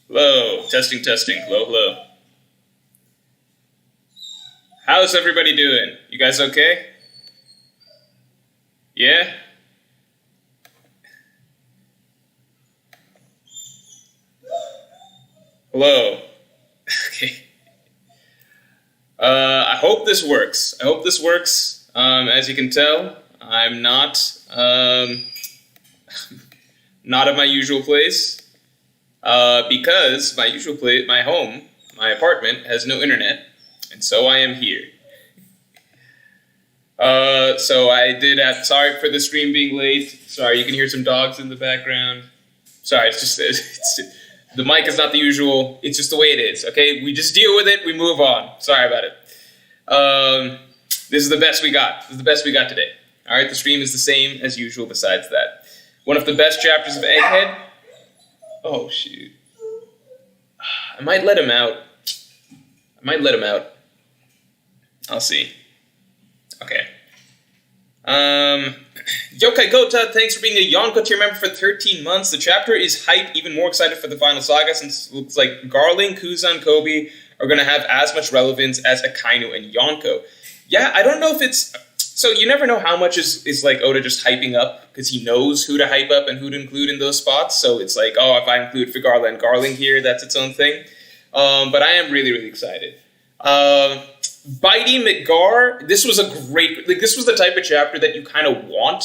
Hello, testing, testing. Hello, hello. How's everybody doing? You guys okay? Yeah? Hello. Okay. I hope this works. As you can tell, I'm not not at my usual place. Because my usual place, my home, my apartment, has no internet, and so I am here. So I did have, sorry for the stream being late. Sorry, you can hear some dogs in the background. Sorry, it's just, the mic is not the usual, it's just the way it is, okay? We just deal with it, we move on. Sorry about it. This is the best we got. This is the best we got today. Alright, the stream is the same as usual besides that. One of the best chapters of Egghead. Oh, shoot. I might let him out. I'll see. Okay. Yokai Kota, thanks for being a Yonko tier member for 13 months. The chapter is hype, even more excited for the final saga since it looks like Garling, Kuza, and Kobe are going to have as much relevance as Akainu and Yonko. Yeah, I don't know if it's... So you never know how much is like Oda just hyping up, because he knows who to hype up and who to include in those spots. So it's like, oh, if I include Figarla and Garling here, that's its own thing. But I am really, really excited. Bitey McGar, this was a great... Like, this was the type of chapter that you kind of want.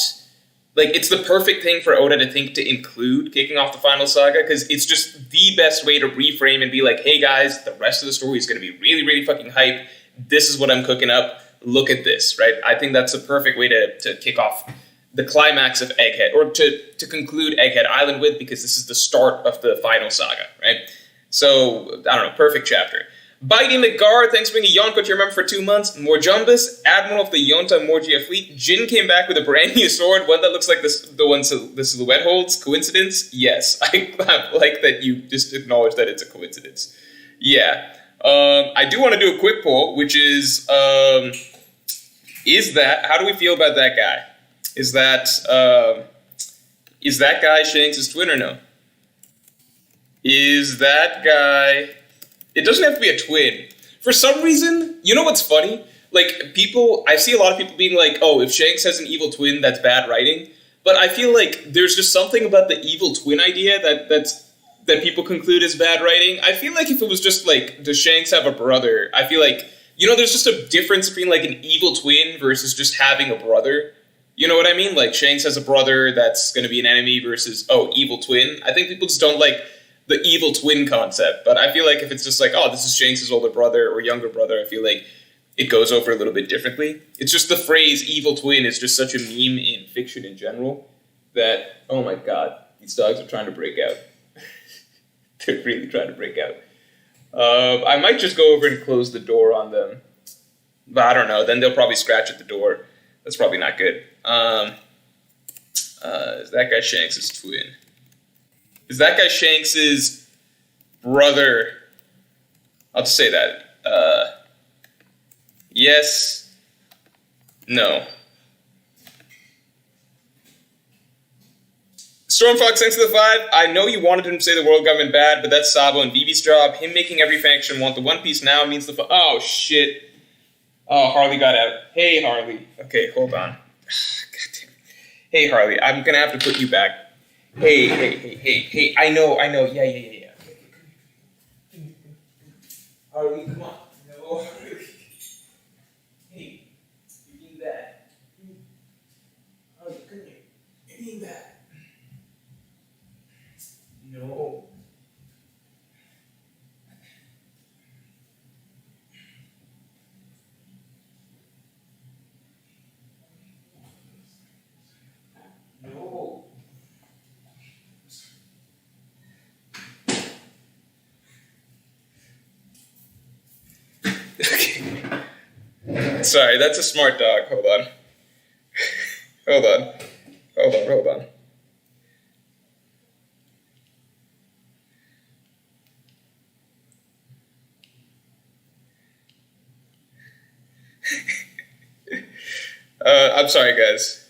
Like, it's the perfect thing for Oda to think to include kicking off the final saga, because it's just the best way to reframe and be like, hey guys, the rest of the story is going to be really, really fucking hype. This is what I'm cooking up. Look at this, right? I think that's a perfect way to kick off the climax of Egghead, or to conclude Egghead Island with, because this is the start of the final saga, right? So, I don't know, perfect chapter. Bitey McGar, thanks for being a Yonko to your member for 2 months. Morjumbus, Admiral of the Yonta Morgia fleet. Jin came back with a brand new sword, one that looks like the one the silhouette holds. Coincidence? Yes. I like that you just acknowledge that it's a coincidence. Yeah. I do want to do a quick poll, which is that, how do we feel about that guy? Is that guy Shanks' twin or no? Is that guy... It doesn't have to be a twin. For some reason, you know what's funny? Like, people, I see a lot of people being like, oh, if Shanks has an evil twin, that's bad writing. But I feel like there's just something about the evil twin idea that people conclude as bad writing. I feel like if it was just like, does Shanks have a brother? I feel like, you know, there's just a difference between like an evil twin versus just having a brother. You know what I mean? Like, Shanks has a brother that's going to be an enemy versus, oh, evil twin. I think people just don't like the evil twin concept, but I feel like if it's just like, oh, this is Shanks' older brother or younger brother, I feel like it goes over a little bit differently. It's just the phrase evil twin is just such a meme in fiction in general that, oh my god, these dogs are trying to break out. They're really trying to break out. I might just go over and close the door on them, but I don't know, then they'll probably scratch at the door. That's probably not good. Is that guy Shanks' twin? Is that guy Shanks' brother? I'll just say that. Yes. No. Stormfox, thanks for the 5. I know you wanted him to say the world government bad, but that's Sabo and Vivi's job. Him making every faction want the One Piece now means the... Oh, shit. Oh, Harley got out. Hey, Harley. Okay, hold on. God damn. Hey, Harley, I'm gonna have to put you back. Hey, I know, yeah. Harley, come on. No. Hey, you're being bad. Harley, come here. You're being bad. No. No. Okay. Sorry, that's a smart dog. Hold on. Hold on. I'm sorry, guys.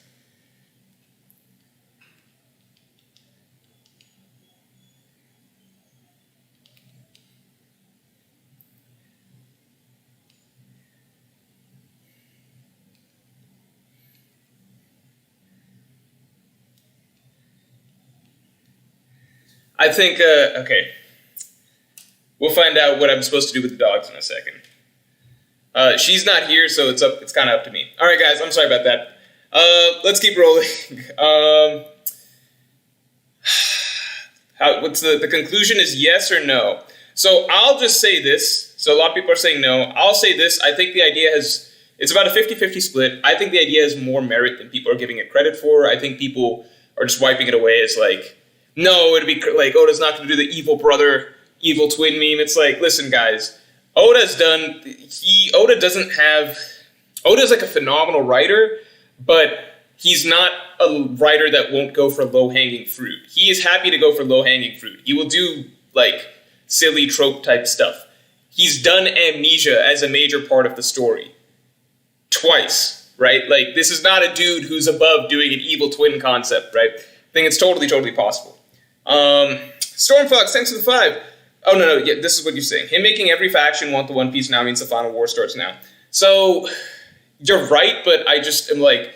I think, okay. We'll find out what I'm supposed to do with the dogs in a second. She's not here, so it's kind of up to me. All right, guys, I'm sorry about that. Let's keep rolling. What's the conclusion is yes or no. So I'll just say this. So a lot of people are saying no. I'll say this. I think the idea it's about a 50-50 split. I think the idea has more merit than people are giving it credit for. I think people are just wiping it away as like, no, it'd be like Oda's not going to do the evil brother, evil twin meme. It's like, listen, guys, Oda's like a phenomenal writer, but he's not a writer that won't go for low-hanging fruit. He is happy to go for low-hanging fruit. He will do, like, silly trope-type stuff. He's done amnesia as a major part of the story. Twice, right? Like, this is not a dude who's above doing an evil twin concept, right? I think it's totally, totally possible. Stormfox, thanks for the 5. Oh, no, yeah, this is what you're saying. Him making every faction want the One Piece now means the final war starts now. So, you're right, but I just am like,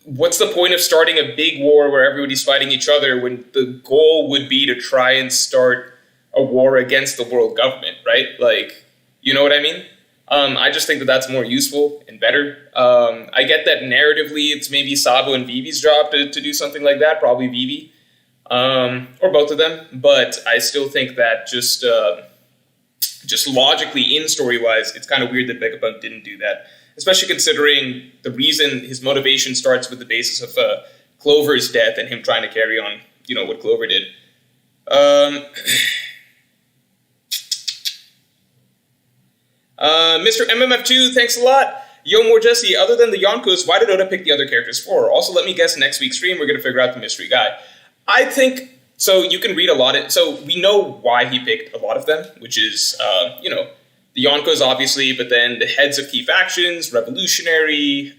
what's the point of starting a big war where everybody's fighting each other when the goal would be to try and start a war against the world government, right? Like, you know what I mean? I just think that that's more useful and better. I get that narratively it's maybe Sabo and Vivi's job to do something like that, probably Vivi, or both of them, but I still think that just logically, in story-wise, it's kind of weird that Vegapunk didn't do that, especially considering the reason his motivation starts with the basis of Clover's death and him trying to carry on, what Clover did. Mr. MMF2, thanks a lot. Yo, more Jesse, other than the Yonkos, why did Oda pick the other characters for? Also, let me guess, next week's stream, we're going to figure out the mystery guy. I think, so you can read a lot so we know why he picked a lot of them, which is, the Yonkos, obviously, but then the heads of key factions, Revolutionary,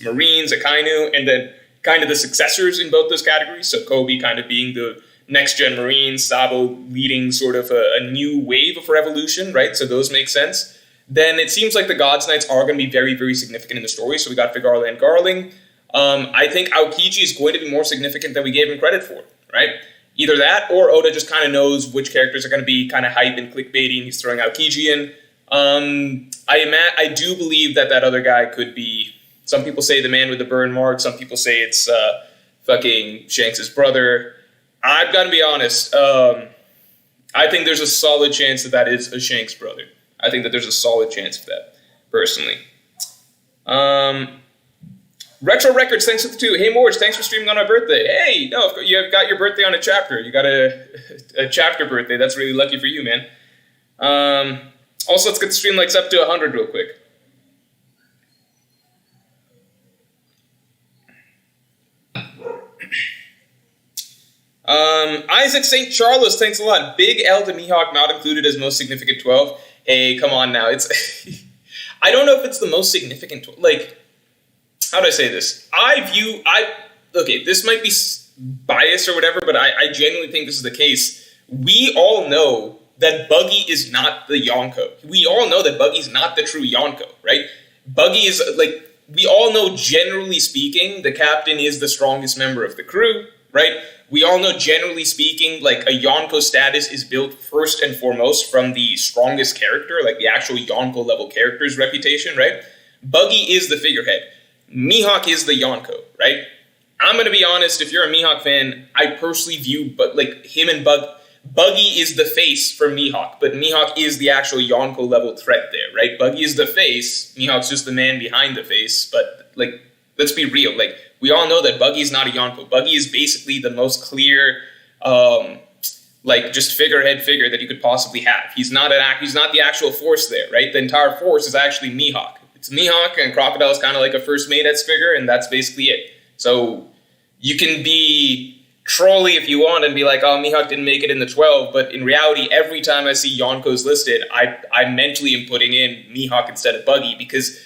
Marines, Akainu, and then kind of the successors in both those categories. So Kobe kind of being the next-gen Marines, Sabo leading sort of a new wave of revolution, right? So those make sense. Then it seems like the Gods Knights are going to be very, very significant in the story, so we got to figure out Land Garling. I think Aokiji is going to be more significant than we gave him credit for, right? Either that, or Oda just kind of knows which characters are going to be kind of hype and clickbaity, and he's throwing Aokiji in. I do believe that other guy could be, some people say the man with the burn mark, some people say it's fucking Shanks' brother. I've got to be honest, I think there's a solid chance that is a Shanks brother. I think that there's a solid chance of that, personally. Retro Records, thanks for the 2. Hey, Morj, thanks for streaming on my birthday. Hey, no, you've got your birthday on a chapter. You got a chapter birthday. That's really lucky for you, man. Also, let's get the stream likes up to 100 real quick. Isaac St. Charles, thanks a lot. Big L to Mihawk not included as most significant 12. Hey, come on now. It's I don't know if it's the most significant, like, how do I say this? Okay, this might be biased or whatever, but I genuinely think this is the case. We all know that Buggy is not the Yonko. We all know that Buggy's not the true Yonko, right? Buggy is, like, we all know, generally speaking, the captain is the strongest member of the crew, right? We all know, generally speaking, like, a Yonko status is built first and foremost from the strongest character, like the actual Yonko-level character's reputation, right? Buggy is the figurehead. Mihawk is the Yonko, right? I'm going to be honest, if you're a Mihawk fan, I personally view, him and Buggy is the face for Mihawk, but Mihawk is the actual Yonko-level threat there, right? Buggy is the face, Mihawk's just the man behind the face, but, like, let's be real, like, we all know that Buggy's not a Yonko. Buggy is basically the most clear, just figurehead figure that you could possibly have. He's not the actual force there, right? The entire force is actually Mihawk. It's Mihawk, and Crocodile's kind of like a first mate-esque figure, and that's basically it. So you can be trolly if you want and be like, oh, Mihawk didn't make it in the 12, but in reality, every time I see Yonkos listed, I mentally am putting in Mihawk instead of Buggy, because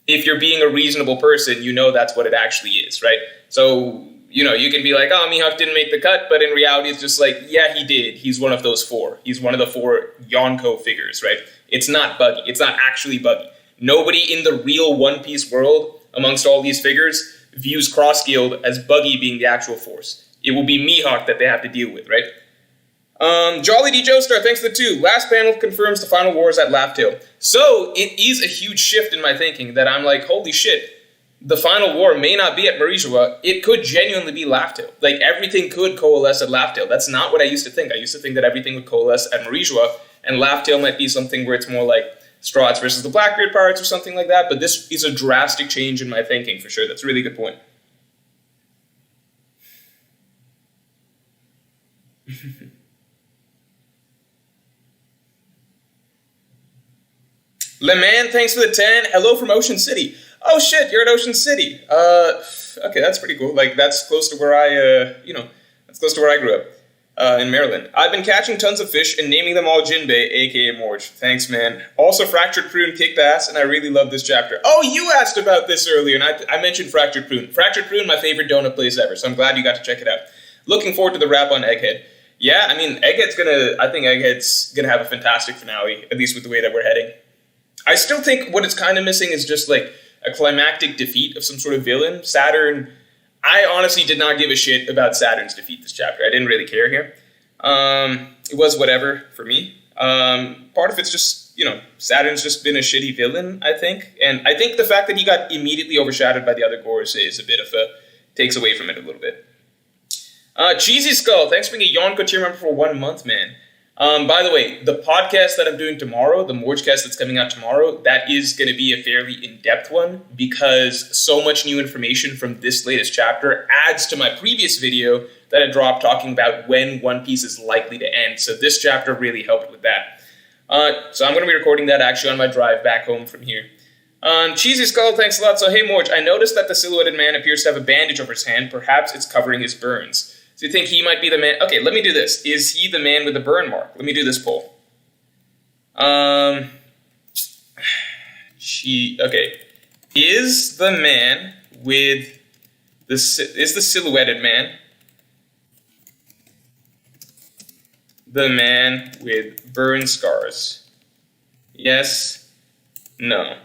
if you're being a reasonable person, you know that's what it actually is, right? So, you can be like, oh, Mihawk didn't make the cut, but in reality, it's just like, yeah, he did. He's one of those 4. He's one of the 4 Yonko figures, right? It's not Buggy. It's not actually Buggy. Nobody in the real One Piece world, amongst all these figures, views Cross Guild as Buggy being the actual force. it will be Mihawk that they have to deal with, right? Jolly D Joestar, thanks for the 2. Last panel confirms the final war is at Laugh-Tale. So, it is a huge shift in my thinking that I'm like, holy shit, the final war may not be at Marijoa, it could genuinely be Laugh-Tale. Like, everything could coalesce at Laugh-Tale. That's not what I used to think. I used to think that everything would coalesce at Marijoa, and Laugh-Tale might be something where it's more like Strahd versus the Blackbeard Pirates or something like that, but this is a drastic change in my thinking, for sure. That's a really good point. LeMan, thanks for the 10. Hello from Ocean City. Oh shit, you're at Ocean City. Okay, that's pretty cool. Like, that's close to where that's close to where I grew up, in Maryland. I've been catching tons of fish and naming them all Jinbei, aka Morj. Thanks, man. Also, Fractured Prune kicked ass, and I really love this chapter. Oh, you asked about this earlier, and I mentioned Fractured Prune. Fractured Prune, my favorite donut place ever, so I'm glad you got to check it out. Looking forward to the wrap on Egghead. Yeah, I mean, I think Egghead's gonna have a fantastic finale, at least with the way that we're heading. I still think what it's kind of missing is just, like, a climactic defeat of some sort of villain. Saturn, I honestly did not give a shit about Saturn's defeat this chapter. I didn't really care here. It was whatever for me. Part of it's just, Saturn's just been a shitty villain, I think. And I think the fact that he got immediately overshadowed by the other Gores is a bit of takes away from it a little bit. Cheesy Skull, thanks for being a Yonko tier member for 1 month, man. By the way, the podcast that I'm doing tomorrow, the Morjcast that's coming out tomorrow, that is going to be a fairly in-depth one because so much new information from this latest chapter adds to my previous video that I dropped talking about when One Piece is likely to end. So this chapter really helped with that. So I'm going to be recording that actually on my drive back home from here. Cheesy Skull, thanks a lot. So hey Morj, I noticed that the silhouetted man appears to have a bandage over his hand. Perhaps it's covering his burns. So you think he might be the man? Okay, let me do this. Is he the man with the burn mark? Let me do this poll. Okay. Is the man with is the silhouetted man the man with burn scars? Yes. No.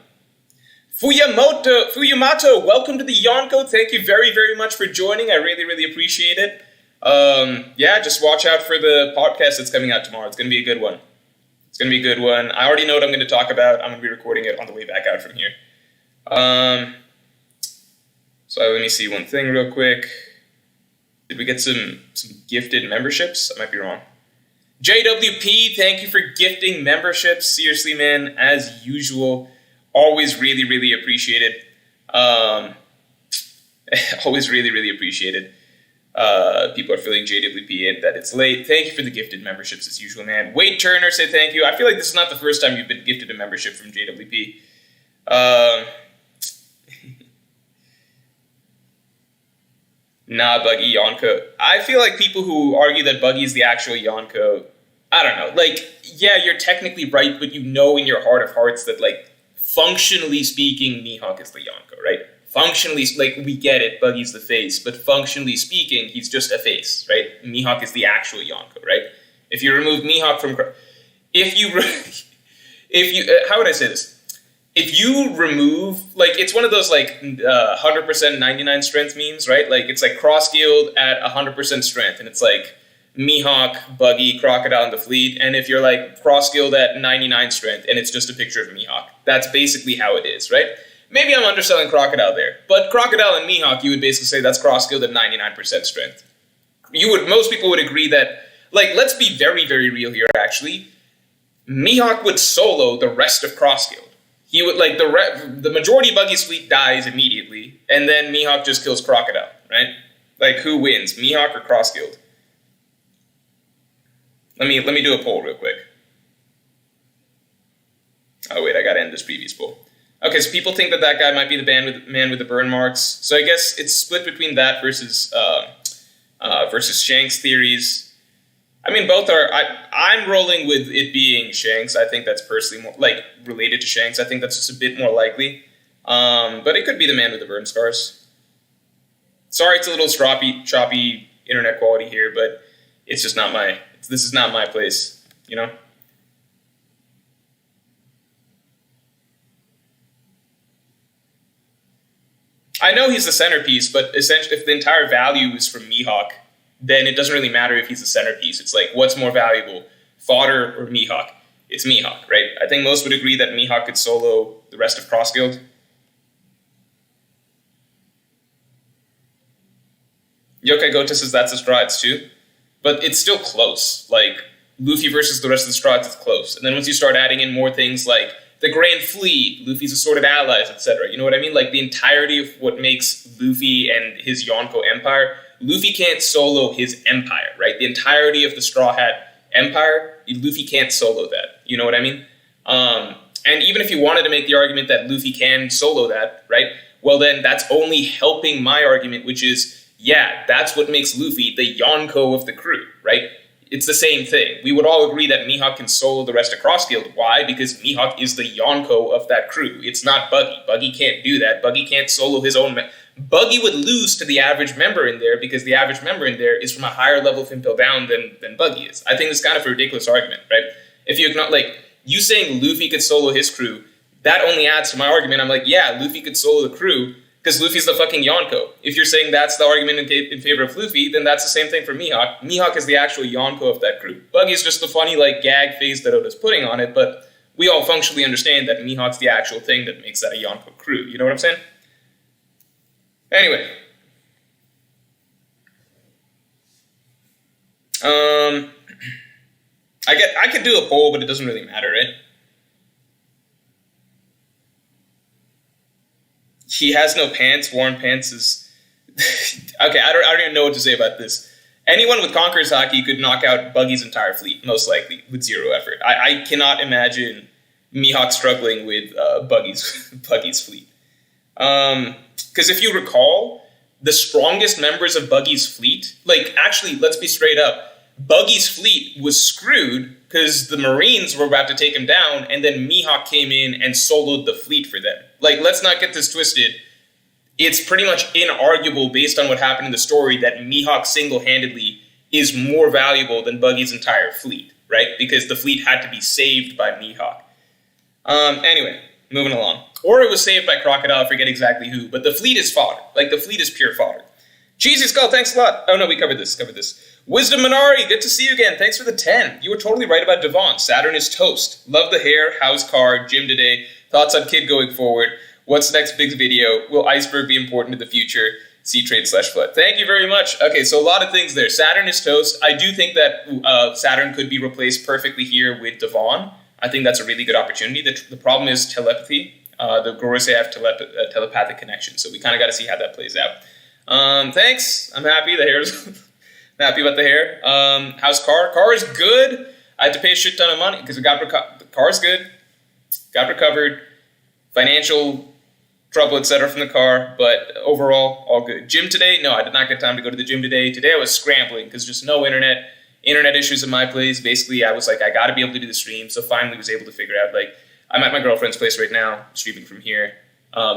Fuyamato, welcome to the Yonko. Thank you very, very much for joining. I really, really appreciate it. Just watch out for the podcast that's coming out tomorrow. It's going to be a good one. I already know what I'm going to talk about. I'm going to be recording it on the way back out from here. So let me see one thing real quick. Did we get some gifted memberships? I might be wrong. JWP, thank you for gifting memberships. Seriously, man, as usual. Always really, really appreciated. Always really, really appreciated. People are feeling JWP and that it's late. Thank you for the gifted memberships as usual, man. Wade Turner said thank you. I feel like this is not the first time you've been gifted a membership from JWP. Nah, Buggy, Yonko. I feel like people who argue that Buggy is the actual Yonko, I don't know. Like, yeah, you're technically right, but you know in your heart of hearts that, like, functionally speaking, Mihawk is the Yonko, right? Functionally, like, we get it, Buggy's the face, but functionally speaking, he's just a face, right? Mihawk is the actual Yonko, right? If you remove Mihawk from... how would I say this? If you remove... Like, it's one of those, like, 100% 99 strength memes, right? Like, it's, like, cross-skilled at 100% strength, and it's, like, Mihawk, Buggy, Crocodile, and the Fleet, and if you're, like, cross-skilled at 99 strength, and it's just a picture of Mihawk. That's basically how it is, right? Maybe I'm underselling Crocodile there, but Crocodile and Mihawk, you would basically say that's cross-skilled at 99% strength. Most people would agree that, like, let's be very, very real here, actually. Mihawk would solo the rest of cross-skilled. He would, like, the majority of Buggy's fleet dies immediately, and then Mihawk just kills Crocodile, right? Like, who wins, Mihawk or cross-skilled? Let me do a poll real quick. Oh, wait, I gotta end this previous poll. Okay, so people think that guy might be the man with the burn marks. So I guess it's split between that versus Shanks theories. I mean, both are... I'm rolling with it being Shanks. I think that's personally more, like, related to Shanks. I think that's just a bit more likely. But it could be the man with the burn scars. Sorry, it's a little choppy internet quality here, but it's just not my... This is not my place, you know? I know he's the centerpiece, but essentially, if the entire value is from Mihawk, then it doesn't really matter if he's the centerpiece. It's like, what's more valuable, fodder or Mihawk? It's Mihawk, right? I think most would agree that Mihawk could solo the rest of Cross Guild. Yokai Gota says that's the strides too. But it's still close. Like, Luffy versus the rest of the strides is close. And then once you start adding in more things like the Grand Fleet, Luffy's assorted allies, etc., you know what I mean? Like, the entirety of what makes Luffy and his Yonko Empire, Luffy can't solo his empire, right? The entirety of the Straw Hat Empire, Luffy can't solo that. You know what I mean? And even if you wanted to make the argument that Luffy can solo that, right? Well, then that's only helping my argument, which is, yeah, that's what makes Luffy the Yonko of the crew, right? It's the same thing. We would all agree that Mihawk can solo the rest of Cross Guild. Why? Because Mihawk is the Yonko of that crew. It's not Buggy. Buggy can't do that. Buggy can't solo his own... Buggy would lose to the average member in there because the average member in there is from a higher level of Impel Down than Buggy is. I think it's kind of a ridiculous argument, right? If you acknowledge, like, you saying Luffy could solo his crew, that only adds to my argument. I'm like, yeah, Luffy could solo the crew, because Luffy's the fucking Yonko. If you're saying that's the argument in favor of Luffy, then that's the same thing for Mihawk. Mihawk is the actual Yonko of that crew. Buggy's just the funny, like, gag face that Oda's putting on it, but we all functionally understand that Mihawk's the actual thing that makes that a Yonko crew. You know what I'm saying? Anyway. I could do a poll, but it doesn't really matter, right? He has no pants. Worn pants is... Okay, I don't even know what to say about this. Anyone with Conqueror's Haki could knock out Buggy's entire fleet, most likely, with zero effort. I cannot imagine Mihawk struggling with Buggy's fleet. Because if you recall, the strongest members of Buggy's fleet... Like, actually, let's be straight up. Buggy's fleet was screwed because the Marines were about to take him down, and then Mihawk came in and soloed the fleet for them. Like, let's not get this twisted. It's pretty much inarguable based on what happened in the story that Mihawk single-handedly is more valuable than Buggy's entire fleet, right? Because the fleet had to be saved by Mihawk. Anyway, moving along. Or it was saved by Crocodile, I forget exactly who, but the fleet is fodder. Like, the fleet is pure fodder. Cheesy Skull, thanks a lot. Oh no, we covered this. Wisdom Minari, good to see you again. Thanks for the 10. You were totally right about Devon. Saturn is toast. Love the hair, house car, gym today. Thoughts on Kid going forward. What's the next big video? Will Iceberg be important in the future? C-Trade/Flood. Thank you very much. Okay, so a lot of things there. Saturn is toast. I do think that Saturn could be replaced perfectly here with Devon. I think that's a really good opportunity. The problem is telepathy. The Gorosei have telepathic connection, so we kind of got to see how that plays out. Thanks. I'm happy. The hair's... I'm happy about the hair. How's car? Car is good. I had to pay a shit ton of money because the car's good. Got recovered. Financial trouble, etc. from the car, but overall, all good. Gym today? No, I did not get time to go to the gym today. Today I was scrambling because just no internet. Internet issues in my place. Basically, I was like, I got to be able to do the stream, so finally was able to figure out, like, I'm at my girlfriend's place right now, streaming from here.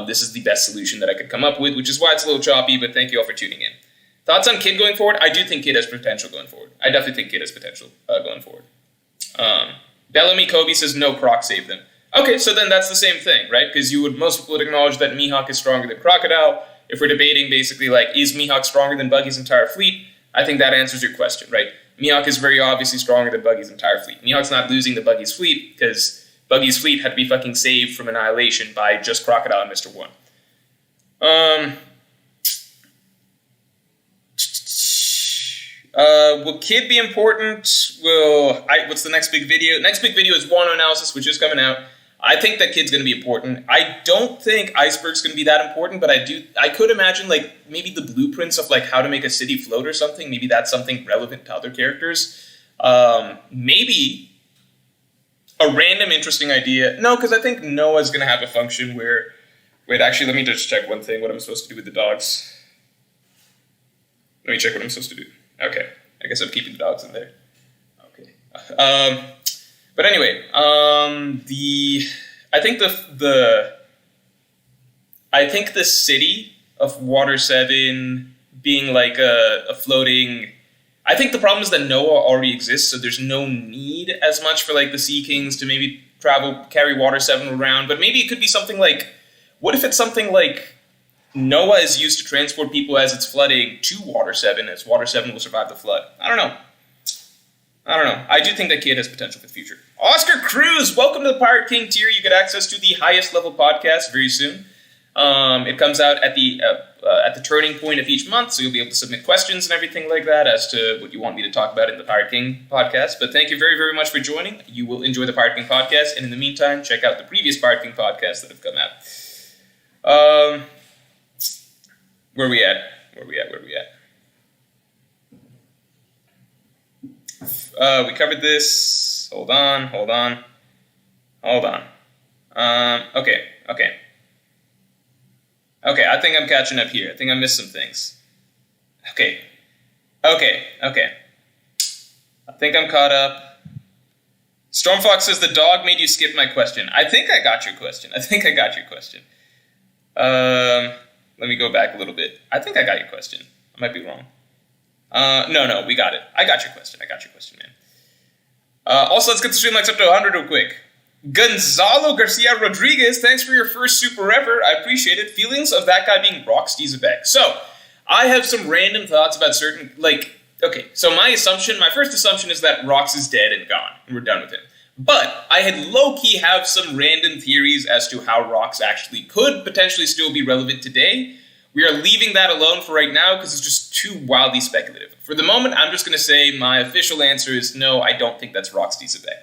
This is the best solution that I could come up with, which is why it's a little choppy, but thank you all for tuning in. Thoughts on Kid going forward? I do think Kid has potential going forward. I definitely think Kid has potential going forward. Bellamy Kobe says no, Croc saved them. Okay, so then that's the same thing, right? Because most people would acknowledge that Mihawk is stronger than Crocodile. If we're debating basically like, is Mihawk stronger than Buggy's entire fleet? I think that answers your question, right? Mihawk is very obviously stronger than Buggy's entire fleet. Mihawk's not losing to Buggy's fleet because Buggy's fleet had to be fucking saved from annihilation by just Crocodile and Mr. One. Will Kid be important? What's the next big video? Next big video is Wano Analysis, which is coming out. I think that Kid's going to be important. I don't think Iceberg's going to be that important, but I could imagine, like, maybe the blueprints of, like, how to make a city float or something. Maybe that's something relevant to other characters. Maybe a random interesting idea. No, because I think Noah's going to have a function where... Wait, actually, let me just check one thing, what I'm supposed to do with the dogs. Let me check what I'm supposed to do. Okay, I guess I'm keeping the dogs in there. Okay. But anyway, I think the city of Water 7 being like a floating... I think the problem is that Noah already exists, so there's no need as much for like the Sea Kings to maybe carry Water 7 around, but maybe it could be something like... What if it's something like Noah is used to transport people as it's flooding to Water 7, as Water 7 will survive the flood. I don't know. I do think that kid has potential for the future. Oscar Cruz, welcome to the Pirate King tier. You get access to the highest level podcast very soon. It comes out at the turning point of each month, so you'll be able to submit questions and everything like that as to what you want me to talk about in the Pirate King podcast. But thank you very, very much for joining. You will enjoy the Pirate King podcast, and in the meantime, check out the previous Pirate King podcasts that have come out. Where are we at? We covered this. Hold on. Okay, I think I'm catching up here. I think I missed some things. Okay. I think I'm caught up. Stormfox says the dog made you skip my question. I think I got your question. Let me go back a little bit. I think I got your question. I might be wrong. No, we got it. I got your question, man. Also, let's get the stream likes up to 100 real quick. Gonzalo Garcia Rodriguez, thanks for your first super ever. I appreciate it. Feelings of that guy being Roxy's back. So, I have some random thoughts about certain, so my first assumption is that Rox is dead and gone, and we're done with him. But I had low-key have some random theories as to how Rox actually could potentially still be relevant today. We are leaving that alone for right now because it's just too wildly speculative. For the moment, I'm just going to say my official answer is no, I don't think that's Roxy Zabek.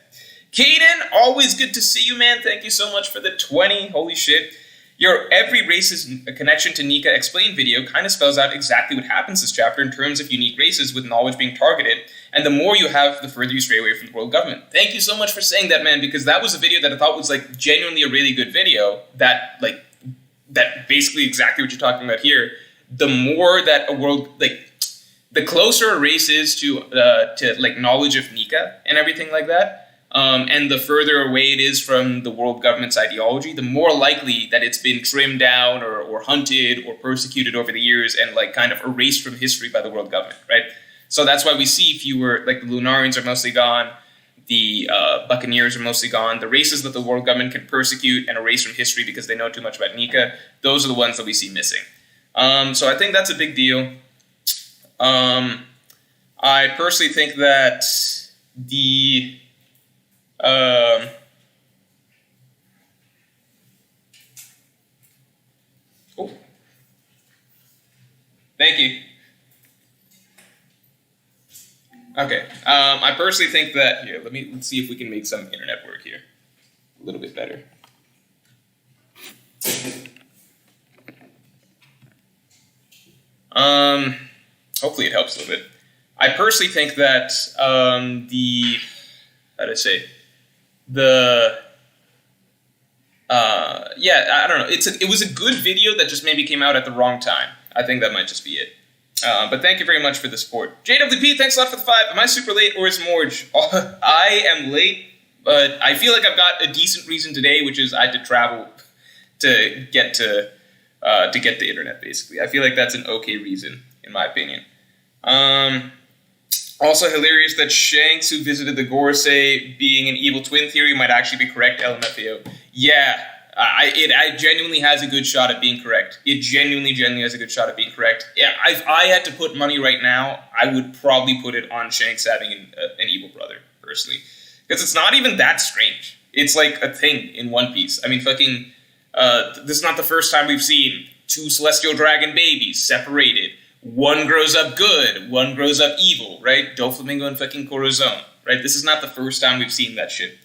Kaden, always good to see you, man. Thank you so much for the 20. Holy shit. Your Every Race's Connection to Nika Explained video kind of spells out exactly what happens this chapter in terms of unique races with knowledge being targeted, and the more you have, the further you stray away from the world government. Thank you so much for saying that, man, because that was a video that I thought was, genuinely a really good video that basically exactly what you're talking about here. The more that a world, the closer a race is to knowledge of Nika and everything like that, and the further away it is from the world government's ideology, the more likely that it's been trimmed down or hunted or persecuted over the years and kind of erased from history by the world government, right? So that's why we see fewer, the Lunarians are mostly gone, the Buccaneers are mostly gone. The races that the world government can persecute and erase from history because they know too much about Nika, those are the ones that we see missing. So I think that's a big deal. I personally think that the... Thank you. Okay. I personally think that here. Let's see if we can make some internet work here a little bit better. Hopefully it helps a little bit. I personally think that I don't know. It was a good video that just maybe came out at the wrong time. I think that might just be it. But thank you very much for the support. JWP, thanks a lot for the 5. Am I super late or is Morj? I am late, but I feel like I've got a decent reason today, which is I had to travel to get to the internet, basically. I feel like that's an okay reason, in my opinion. Also hilarious that Shanks, who visited the Gorosei, being an evil twin theory, might actually be correct, LMFAO. Yeah, it genuinely has a good shot at being correct. It genuinely has a good shot at being correct. Yeah, if I had to put money right now, I would probably put it on Shanks having an evil brother, personally. Because it's not even that strange. It's like a thing in One Piece. I mean, this is not the first time we've seen 2 celestial dragon babies separated. One grows up good, one grows up evil, right? Doflamingo and fucking Corazon, right? This is not the first time we've seen that shit.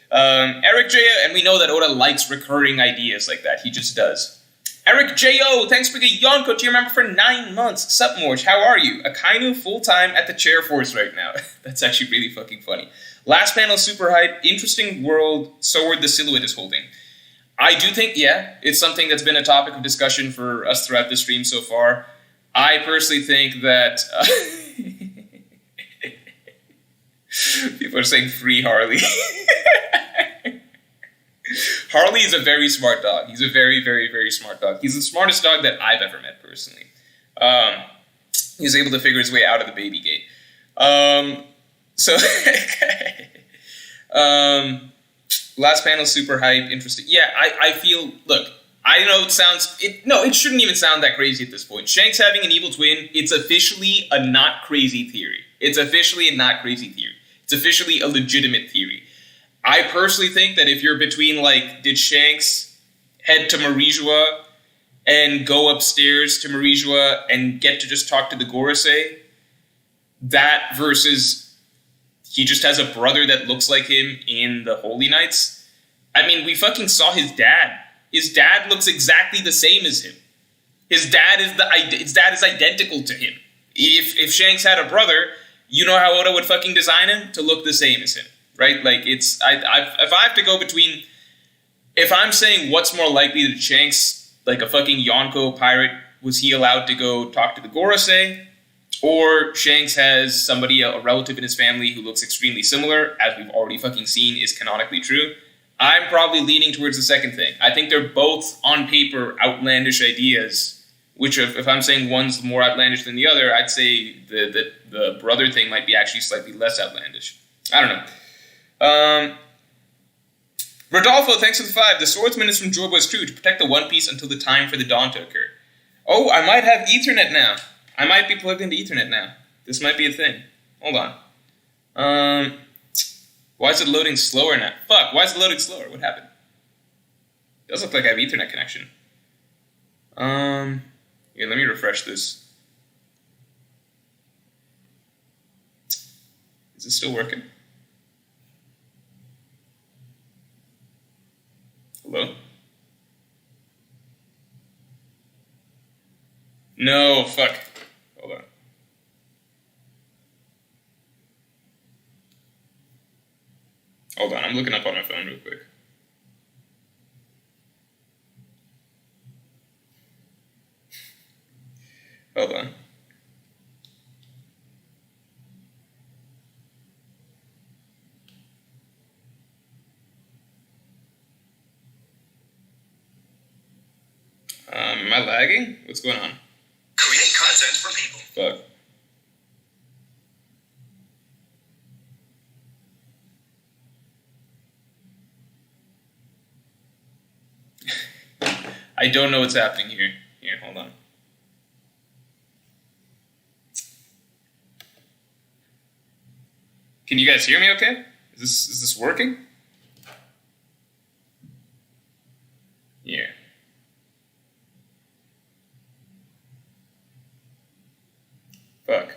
Eric J, and we know that Oda likes recurring ideas like that. He just does. Eric J.O., thanks for the Yonko tier member for 9 months. Sup, Morj, how are you? Akainu full-time at the chair force right now. That's actually really fucking funny. Last panel, super hype. Interesting world sword the silhouette is holding. I do think, it's something that's been a topic of discussion for us throughout the stream so far. I personally think that... people are saying free Harley. Harley is a very smart dog. He's a very, very, very smart dog. He's the smartest dog that I've ever met, personally. He's able to figure his way out of the baby gate. Last panel, super hype, interesting. Yeah, I feel, look, I know it sounds... it shouldn't even sound that crazy at this point. Shanks having an evil twin, it's officially a not crazy theory. It's officially a not crazy theory. It's officially a legitimate theory. I personally think that if you're between, like, did Shanks head to Morijua and go upstairs to Morijua and get to just talk to the Gorosei, that versus he just has a brother that looks like him in the Holy Knights. I mean, we fucking saw his dad. His dad looks exactly the same as him. His dad is identical to him. If Shanks had a brother, you know how Oda would fucking design him to look the same as him, right? Like if I have to go between, if I'm saying what's more likely that Shanks, like a fucking Yonko pirate, was he allowed to go talk to the Gorosei, or Shanks has somebody, a relative in his family who looks extremely similar, as we've already fucking seen is canonically true, I'm probably leaning towards the second thing. I think they're both, on paper, outlandish ideas, which if I'm saying one's more outlandish than the other, I'd say the brother thing might be actually slightly less outlandish. I don't know. Rodolfo, thanks for the 5. The swordsman is from Joy Boy's crew to protect the One Piece until the time for the dawn to occur. Oh, I might have Ethernet now. I might be plugged into Ethernet now. This might be a thing. Hold on. Why is it loading slower now? Fuck, why is it loading slower? What happened? It does look like I have Ethernet connection. Here, let me refresh this. Is it still working? Hello? No, fuck. Hold on. Hold on, I'm looking up on my phone real quick. Hold on. Am I lagging? What's going on? Create content for people. Fuck. I don't know what's happening here. Here, hold on. Can you guys hear me okay? Is this working? Yeah. Fuck.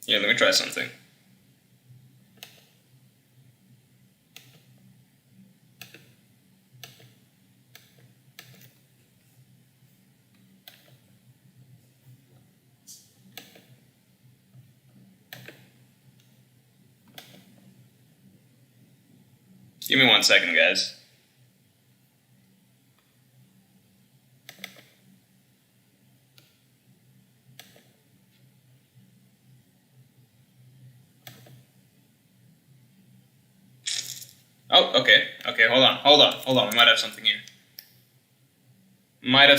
Yeah, let me try something. Give me 1 second, guys. Oh, okay. Okay, hold on. We might have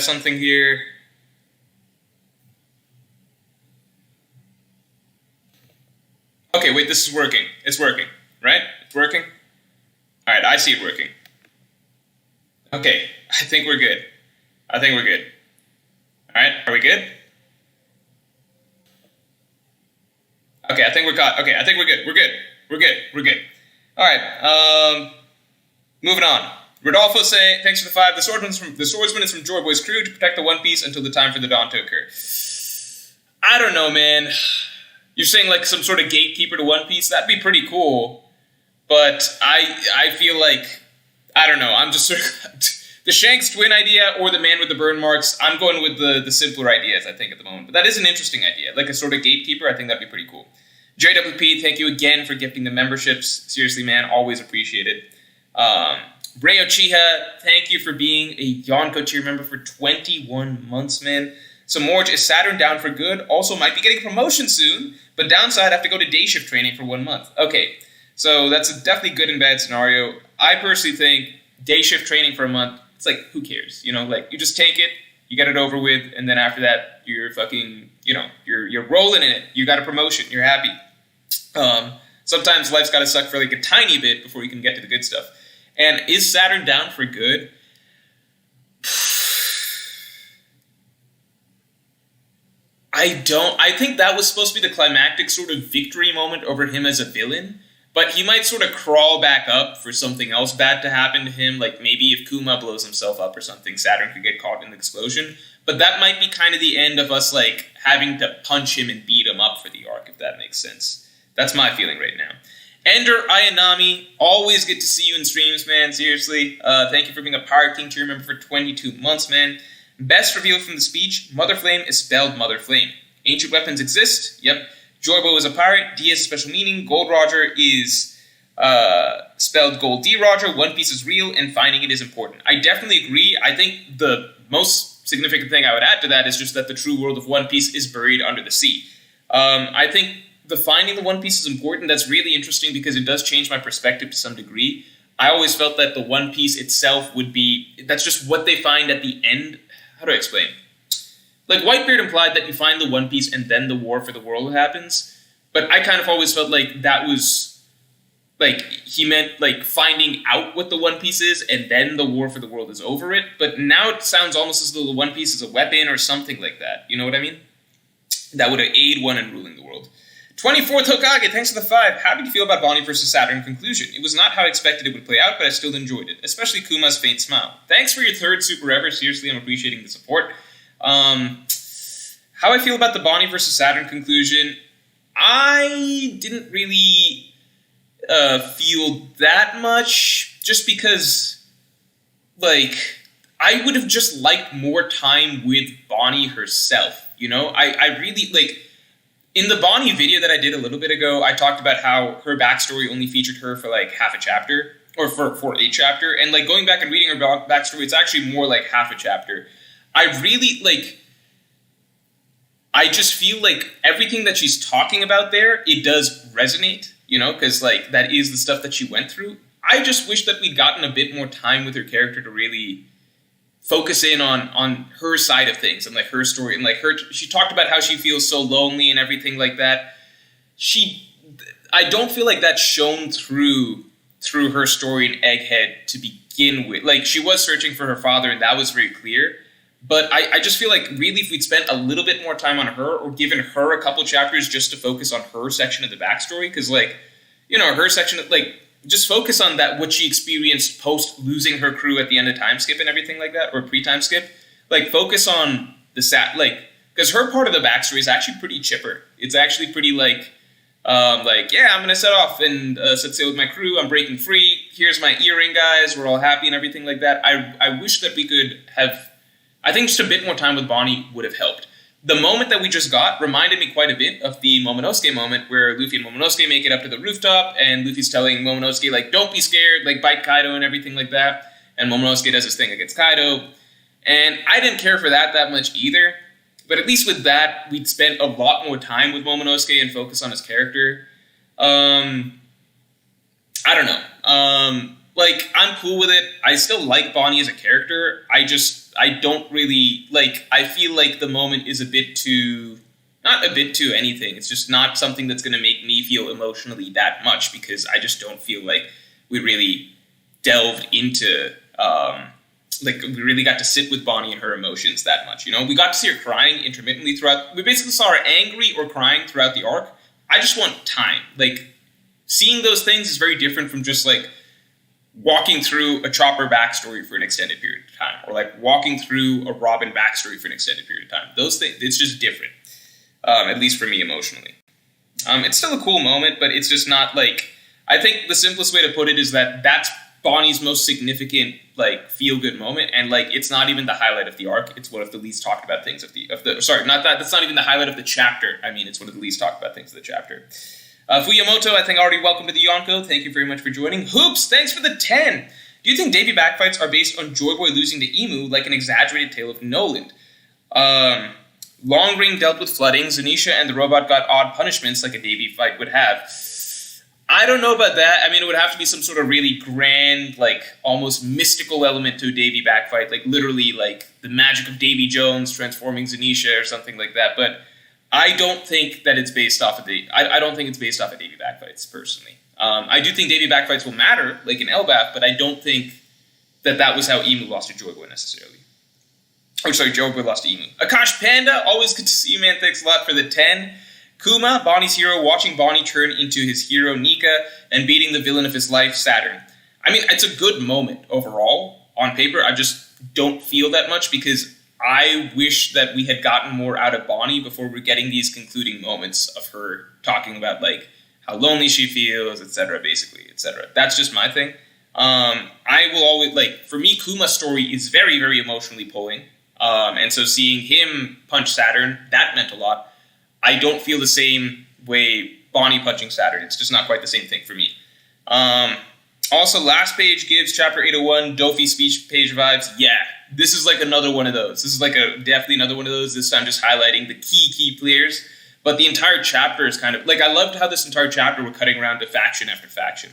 something here. Okay, wait, this is working. It's working, right? It's working? Alright, I see it working. Okay, I think we're good. Alright, are we good? Okay, I think we're caught. Okay, I think we're good. We're good. Alright, moving on. Rodolfo saying, thanks for the 5. The swordsman is from Joy Boy's crew to protect the One Piece until the time for the dawn to occur. I don't know, man. You're saying like some sort of gatekeeper to One Piece? That'd be pretty cool. But I feel like, I don't know, I'm just sort of, the Shanks twin idea or the man with the burn marks, I'm going with the simpler ideas, I think, at the moment. But that is an interesting idea. Like a sort of gatekeeper, I think that'd be pretty cool. JWP, thank you again for gifting the memberships. Seriously, man, always appreciate it. Rayo Chiha, thank you for being a Yonko tier member for 21 months, man. So Morj, is Saturn down for good? Also might be getting promotion soon, but downside, I have to go to day shift training for 1 month. Okay, So that's a definitely good and bad scenario. I personally think day shift training for a month, it's like, who cares? You know, like, you just take it, you get it over with, and then after that, you're fucking, you know, you're rolling in it. You got a promotion, you're happy. Sometimes life's got to suck for like a tiny bit before you can get to the good stuff. And is Saturn down for good? I think that was supposed to be the climactic sort of victory moment over him as a villain, but he might sort of crawl back up for something else bad to happen to him, like maybe if Kuma blows himself up or something, Saturn could get caught in the explosion. But that might be kind of the end of us, like, having to punch him and beat him up for the arc, if that makes sense. That's my feeling right now. Ender Ayanami, always good to see you in streams, man, seriously. Thank you for being a Pirate King tier member for 22 months, man. Best reveal from the speech, Mother Flame is spelled Mother Flame. Ancient weapons exist, yep. Joybo is a pirate, D has a special meaning, Gold Roger is spelled Gold D Roger, One Piece is real, and finding it is important. I definitely agree. I think the most significant thing I would add to that is just that the true world of One Piece is buried under the sea. I think the finding the One Piece is important. That's really interesting because it does change my perspective to some degree. I always felt that the One Piece itself would be, that's just what they find at the end. How do I explain? Like, Whitebeard implied that you find the One Piece and then the war for the world happens, but I kind of always felt like that was, like, he meant, like, finding out what the One Piece is and then the war for the world is over it, but now it sounds almost as though the One Piece is a weapon or something like that. You know what I mean? That would aid one in ruling the world. 24th Hokage, thanks for the 5. How did you feel about Bonnie vs. Saturn conclusion? It was not how I expected it would play out, but I still enjoyed it, especially Kuma's faint smile. Thanks for your 3rd super ever. Seriously, I'm appreciating the support. How I feel about the Bonnie vs. Saturn conclusion, I didn't really feel that much, just because, like, I would have just liked more time with Bonnie herself, you know? I really, like, in the Bonnie video that I did a little bit ago, I talked about how her backstory only featured her for, like, half a chapter, or for a chapter, and, like, going back and reading her backstory, it's actually more like half a chapter. I really, like, I just feel like everything that she's talking about there, it does resonate, you know, because, like, that is the stuff that she went through. I just wish that we'd gotten a bit more time with her character to really focus in on her side of things and, like, her story. And, like, she talked about how she feels so lonely and everything like that. I don't feel like that's shown through her story in Egghead to begin with. Like, she was searching for her father, and that was very clear. But I just feel like, really, if we'd spent a little bit more time on her, or given her a couple chapters just to focus on her section of the backstory, because, like, you know, her section, like, just focus on that, what she experienced post losing her crew at the end of time skip and everything like that, or pre-time skip. Like, focus on the because her part of the backstory is actually pretty chipper. It's actually pretty, like, yeah, I'm gonna set off and set sail with my crew. I'm breaking free. Here's my earring, guys. We're all happy and everything like that. I wish that we could have. I think just a bit more time with Bonnie would have helped. The moment that we just got reminded me quite a bit of the Momonosuke moment, where Luffy and Momonosuke make it up to the rooftop, and Luffy's telling Momonosuke, like, don't be scared, like, bite Kaido and everything like that. And Momonosuke does his thing against Kaido. And I didn't care for that much either. But at least with that, we'd spent a lot more time with Momonosuke and focus on his character. I don't know. Like, I'm cool with it. I still like Bonnie as a character. I don't really, like, I feel like the moment is a bit too, not a bit too anything. It's just not something that's going to make me feel emotionally that much, because I just don't feel like we really delved into, like, we really got to sit with Bonnie and her emotions that much, you know? We got to see her crying intermittently throughout, we basically saw her angry or crying throughout the arc. I just want time. Like, seeing those things is very different from just, like, walking through a Chopper backstory for an extended period of time, or, like, walking through a Robin backstory for an extended period of time. Those things, it's just different, at least for me emotionally. It's still a cool moment, but it's just not, like, I think the simplest way to put it is that that's Bonnie's most significant, like, feel-good moment, and, like, it's not even the highlight of the arc. It's one of the least talked about things that's not even the highlight of the chapter. I mean, it's one of the least talked about things of the chapter. Fuyamoto, I think already welcome to the Yonko. Thank you very much for joining. Hoops, thanks for the 10. Do you think Davy backfights are based on Joy Boy losing to Emu, like an exaggerated tale of Noland? Longring dealt with flooding. Zanisha and the robot got odd punishments like a Davy fight would have. I don't know about that. I mean, it would have to be some sort of really grand, like, almost mystical element to a Davy back fight. Like, literally, like, the magic of Davy Jones transforming Zanisha or something like that. But I don't think that it's based off of I don't think it's based off of Davy back fights, personally. I do think Davy back fights will matter, like in Elbaf, but I don't think that was how Emu lost to Joy Boy necessarily. Oh, sorry, Joy Boy lost to Emu. Akash Panda, always good to see you, man. Thanks a lot for the 10. Kuma, Bonnie's hero, watching Bonnie turn into his hero, Nika, and beating the villain of his life, Saturn. I mean, it's a good moment overall on paper. I just don't feel that much because I wish that we had gotten more out of Bonnie before we're getting these concluding moments of her talking about, like, how lonely she feels, etc., basically, etc. That's just my thing. I will always, like, for me, Kuma's story is very, very emotionally pulling. And so seeing him punch Saturn, that meant a lot. I don't feel the same way Bonnie punching Saturn. It's just not quite the same thing for me. Also, last page gives chapter 801 Dofi speech page vibes. Yeah, this is like another one of those. This is like definitely another one of those. This time just highlighting the key players. But the entire chapter is kind of, like, I loved how this entire chapter we're cutting around to faction after faction.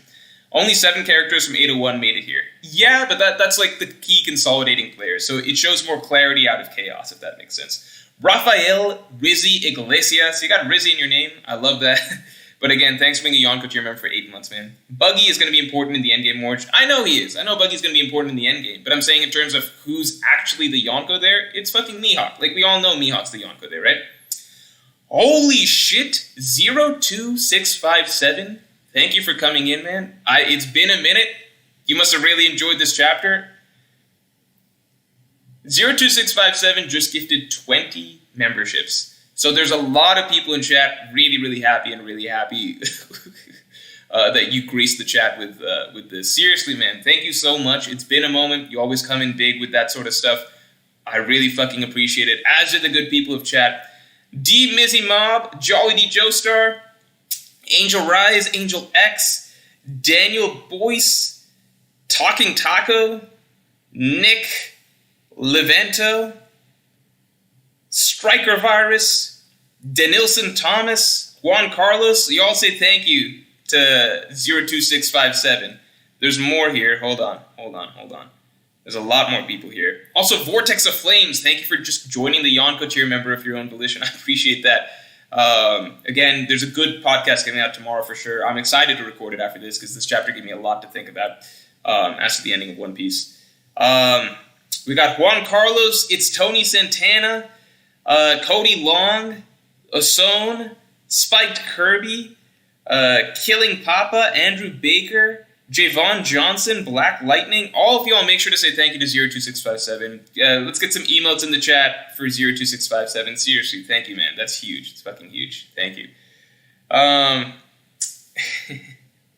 Only 7 characters from 801 made it here. Yeah, but that's like the key consolidating players. So it shows more clarity out of chaos, if that makes sense. Rafael Rizzi Iglesias. You got Rizzi in your name. I love that. But again, thanks for being a Yonko tier member for 8 months, man. Buggy is going to be important in the endgame, Morj. I know he is. I know Buggy's going to be important in the endgame. But I'm saying in terms of who's actually the Yonko there, it's fucking Mihawk. Like, we all know Mihawk's the Yonko there, right? Holy shit. 02657. Thank you for coming in, man. It's been a minute. You must have really enjoyed this chapter. 02657 just gifted 20 memberships. So there's a lot of people in chat really, really happy that you graced the chat with this. Seriously, man, thank you so much. It's been a moment. You always come in big with that sort of stuff. I really fucking appreciate it, as do the good people of chat. D Mizzy Mob, Jolly D Joestar, Angel Rise, Angel X, Daniel Boyce, Talking Taco, Nick, Levento, Striker Virus, Denilson Thomas, Juan Carlos. You all say thank you to 02657. There's more here. Hold on. There's a lot more people here. Also, Vortex of Flames, thank you for just joining the Yonko tier member of your own volition. I appreciate that. Again, there's a good podcast coming out tomorrow for sure. I'm excited to record it after this because this chapter gave me a lot to think about as to the ending of One Piece. We got Juan Carlos, it's Tony Santana, Cody Long, Osone, Spiked Kirby, Killing Papa, Andrew Baker, Javon Johnson, Black Lightning. All of y'all make sure to say thank you to 02657. Let's get some emotes in the chat for 02657. Seriously, thank you, man. That's huge. It's fucking huge. Thank you.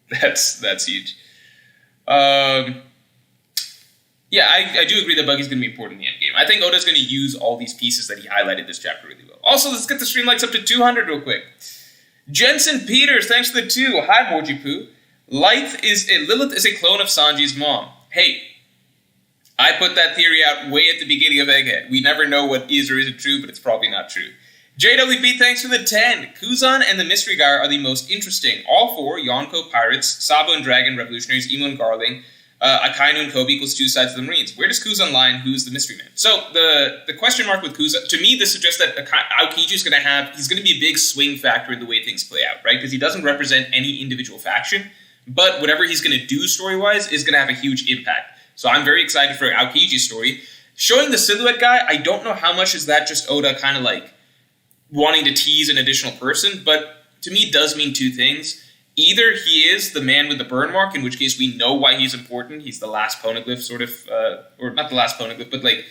That's huge. Yeah, I do agree that Buggy's going to be important in the endgame. I think Oda's going to use all these pieces that he highlighted this chapter really well. Also, let's get the stream likes up to 200 real quick. Jensen Peters, thanks for the 2. Hi, Morji Poo. Lilith is a clone of Sanji's mom. Hey, I put that theory out way at the beginning of Egghead. We never know what is or isn't true, but it's probably not true. JWP, thanks for the 10. Kuzan and the Mystery Guy are the most interesting. All 4, Yonko, Pirates, Sabo and Dragon, Revolutionaries, Emu and Garling, Akainu and Kobe equals 2 sides of the Marines. Where does Kuzan lie and who's the mystery man? So the question mark with Kuzan, to me, this suggests that Aokiji is going to be a big swing factor in the way things play out, right? Because he doesn't represent any individual faction, but whatever he's going to do story-wise is going to have a huge impact. So I'm very excited for Aokiji's story. Showing the silhouette guy, I don't know how much is that just Oda kind of like wanting to tease an additional person, but to me it does mean 2 things. Either he is the man with the burn mark, in which case we know why he's important. He's the last poneglyph, sort of, or not the last poneglyph, but like,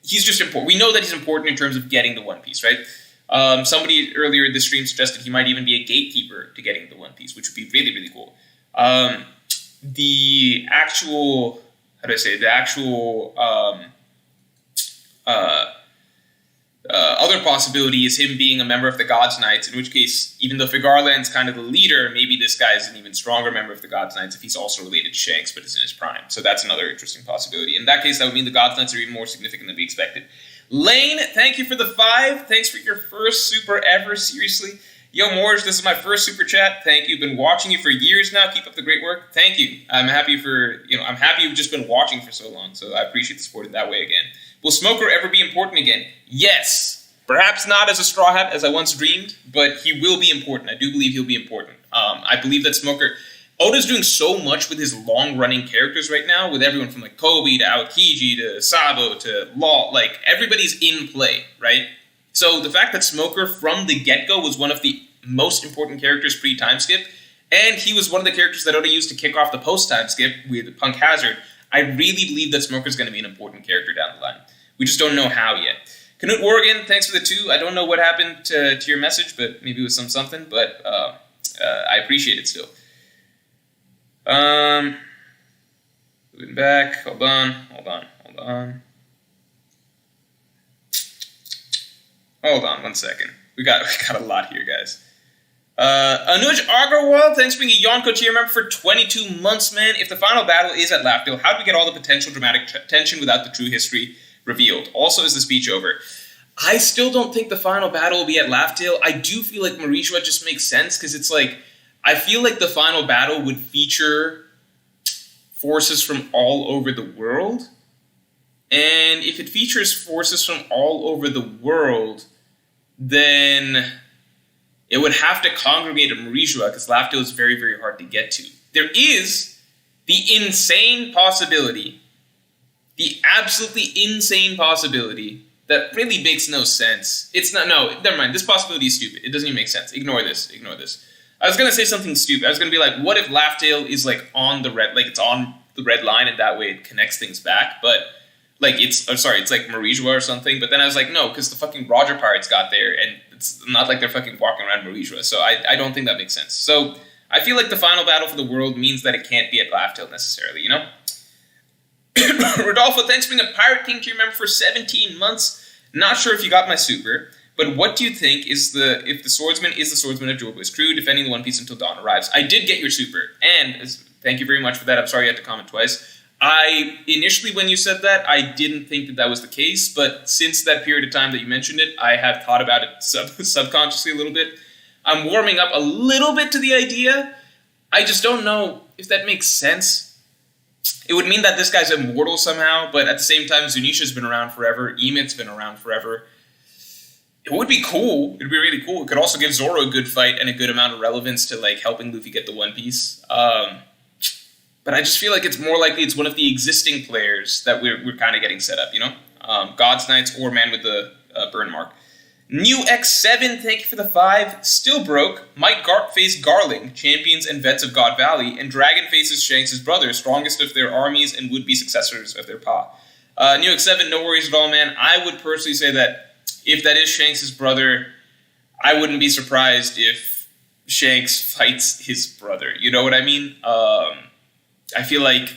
he's just important. We know that he's important in terms of getting the One Piece, right? Somebody earlier in the stream suggested he might even be a gatekeeper to getting the One Piece, which would be really, really cool. The actual other possibility is him being a member of the Gods Knights, in which case, even though Figarland's kind of the leader, maybe this guy is an even stronger member of the Gods Knights if he's also related to Shanks, but is in his prime. So that's another interesting possibility. In that case, that would mean the Gods Knights are even more significant than we expected. Lane, thank you for the 5. Thanks for your first super ever, seriously. Yo, Morj, this is my first super chat. Thank you. Been watching you for years now. Keep up the great work. Thank you. I'm happy you've just been watching for so long, so I appreciate the support in that way again. Will Smoker ever be important again? Yes. Perhaps not as a Straw Hat as I once dreamed, but he will be important. I do believe he'll be important. I believe that Smoker... Oda's doing so much with his long-running characters right now, with everyone from like Kobe to Aokiji to Sabo to Law. Like, everybody's in play, right? So the fact that Smoker from the get-go was one of the most important characters pre-time skip, and he was one of the characters that Oda used to kick off the post-time skip with Punk Hazard, I really believe that Smoker's going to be an important character down the line. We just don't know how yet. Canute Oregon, thanks for the 2. I don't know what happened to your message, but maybe it was something, but I appreciate it still. Moving back. Hold on. Hold on 1 second. We got a lot here, guys. Anuj Agarwal, thanks for being a Yonko tier member for 22 months, man. If the final battle is at Laughdale, how do we get all the potential dramatic tension without the true history revealed? Also, is the speech over? I still don't think the final battle will be at Laughdale. I do feel like Morijua just makes sense, because it's like, I feel like the final battle would feature forces from all over the world. And if it features forces from all over the world, then it would have to congregate at Morijua, because Laughdale is very, very hard to get to. There is the insane possibility, the absolutely insane possibility, that really makes no sense. Never mind. This possibility is stupid. It doesn't even make sense. Ignore this. I was going to say something stupid. I was going to be like, what if Laughdale is like on the red, like it's on the red line, and that way it connects things back, but like it's like Morijua or something. But then I was like, no, because the fucking Roger Pirates got there, and it's not like they're fucking walking around Morijua, so I don't think that makes sense. So I feel like the final battle for the world means that it can't be at Laughdale necessarily, you know? Rodolfo, thanks for being a Pirate King tier member for 17 months. Not sure if you got my super, but what do you think if the swordsman is the swordsman of Joy Boy's crew, defending the One Piece until dawn arrives? I did get your super, and thank you very much for that. I'm sorry you had to comment twice. I initially, when you said that, I didn't think that was the case, but since that period of time that you mentioned it, I have thought about it subconsciously a little bit. I'm warming up a little bit to the idea. I just don't know if that makes sense. It would mean that this guy's immortal somehow, but at the same time, Zunisha's been around forever. Emid's been around forever. It would be cool. It would be really cool. It could also give Zoro a good fight and a good amount of relevance to like helping Luffy get the One Piece. But I just feel like it's more likely it's one of the existing players that we're kind of getting set up, you know? God's Knights or Man with the Burn Mark. New X7, thank you for the 5. Still broke. Might Garp face Garling, champions and vets of God Valley, and Dragon faces Shanks' brother, strongest of their armies and would-be successors of their pa. New X7, no worries at all, man. I would personally say that if that is Shanks' brother, I wouldn't be surprised if Shanks fights his brother. You know what I mean? I feel like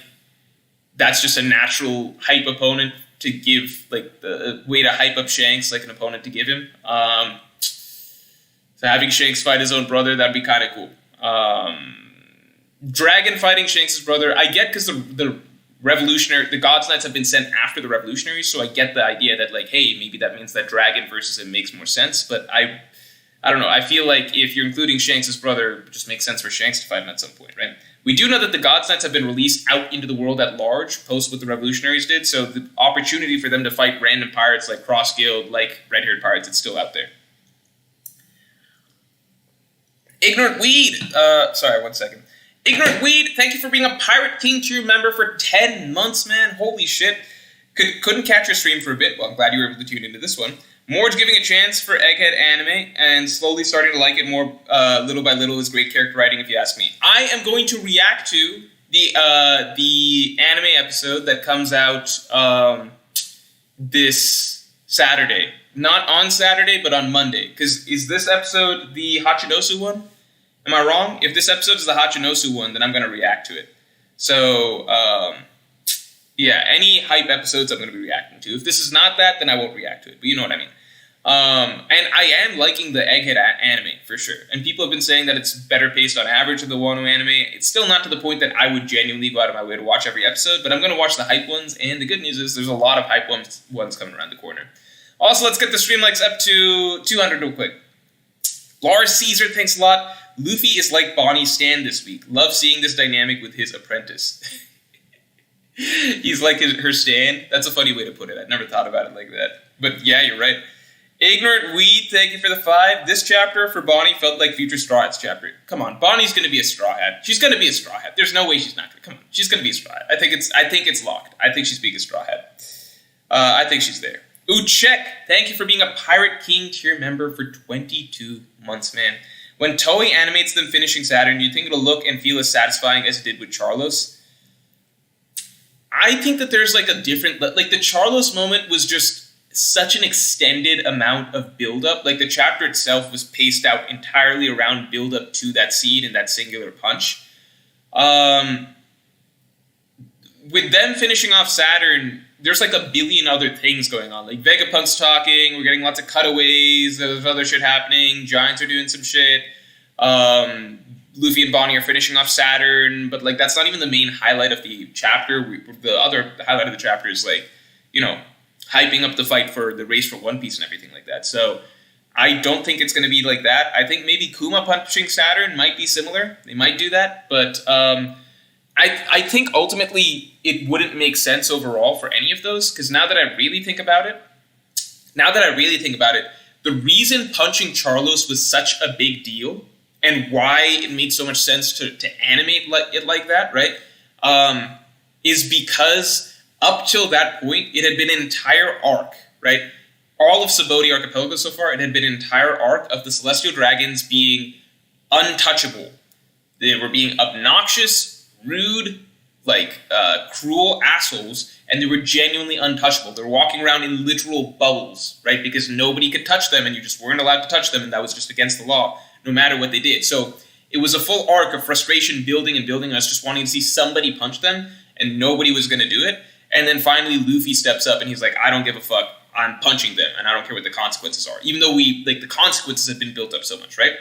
that's just a natural hype opponent to give, like, the way to hype up Shanks, like an opponent to give him. So having Shanks fight his own brother, that'd be kind of cool. Dragon fighting Shanks' brother, I get, because the God's Knights have been sent after the Revolutionaries, so I get the idea that, like, hey, maybe that means that Dragon versus him makes more sense, but I don't know. I feel like if you're including Shanks' brother, it just makes sense for Shanks to fight him at some point, right? We do know that the God's Knights have been released out into the world at large, post what the Revolutionaries did, so the opportunity for them to fight random pirates like Cross Guild, like Red-Haired Pirates, it's still out there. Ignorant Weed, sorry, 1 second. Ignorant Weed, thank you for being a Pirate King tier member for 10 months, man. Holy shit. Couldn't catch your stream for a bit. Well, I'm glad you were able to tune into this one. Morj giving a chance for Egghead anime and slowly starting to like it more little by little is great character writing, if you ask me. I am going to react to the anime episode that comes out this Saturday. Not on Saturday, but on Monday. Because is this episode the Hachinosu one? Am I wrong? If this episode is the Hachinosu one, then I'm going to react to it. So, yeah, any hype episodes I'm going to be reacting to. If this is not that, then I won't react to it. But you know what I mean. And I am liking the Egghead anime, for sure. And people have been saying that it's better paced on average than the Wano anime. It's still not to the point that I would genuinely go out of my way to watch every episode, but I'm going to watch the hype ones, and the good news is there's a lot of hype ones coming around the corner. Also, let's get the stream likes up to 200 real quick. Lars Caesar, thanks a lot. Luffy is like Bonnie's stand this week. Love seeing this dynamic with his apprentice. He's like her stand. That's a funny way to put it. I'd never thought about it like that. But yeah, you're right. Ignorant Weed, thank you for the 5. This chapter for Bonnie felt like future Straw Hats chapter. Come on, Bonnie's going to be a Straw Hat. She's going to be a Straw Hat. There's no way she's not going to. Come on, she's going to be a Straw Hat. I think it's locked. I think she's being a Straw Hat. I think she's there. Uchek, thank you for being a Pirate King tier member for 22 months, man. When Toei animates them finishing Saturn, do you think it'll look and feel as satisfying as it did with Charlos? I think that there's like a different... Like the Charlos moment was just such an extended amount of build-up. Like the chapter itself was paced out entirely around build-up to that scene and that singular punch. With them finishing off Saturn, there's like a billion other things going on. Like Vegapunk's talking, we're getting lots of cutaways, there's other shit happening, Giants are doing some shit. Luffy and Bonnie are finishing off Saturn, but like that's not even the main highlight of the chapter. The other highlight of the chapter is like, you know, hyping up the fight for the race for One Piece and everything like that. So I don't think it's going to be like that. I think maybe Kuma punching Saturn might be similar. They might do that, but I think ultimately it wouldn't make sense overall for any of those, because now that I really think about it, the reason punching Charlos was such a big deal and why it made so much sense to animate it like that, right, is because up till that point, it had been an entire arc, right? All of Sabaody Archipelago so far, it had been an entire arc of the Celestial Dragons being untouchable. They were being obnoxious, rude, like cruel assholes, and they were genuinely untouchable. They were walking around in literal bubbles, right? Because nobody could touch them, and you just weren't allowed to touch them, and that was just against the law, no matter what they did. So it was a full arc of frustration building and building, us just wanting to see somebody punch them, and nobody was going to do it. And then finally Luffy steps up and he's like, I don't give a fuck, I'm punching them, and I don't care what the consequences are. Even though the consequences have been built up so much, right?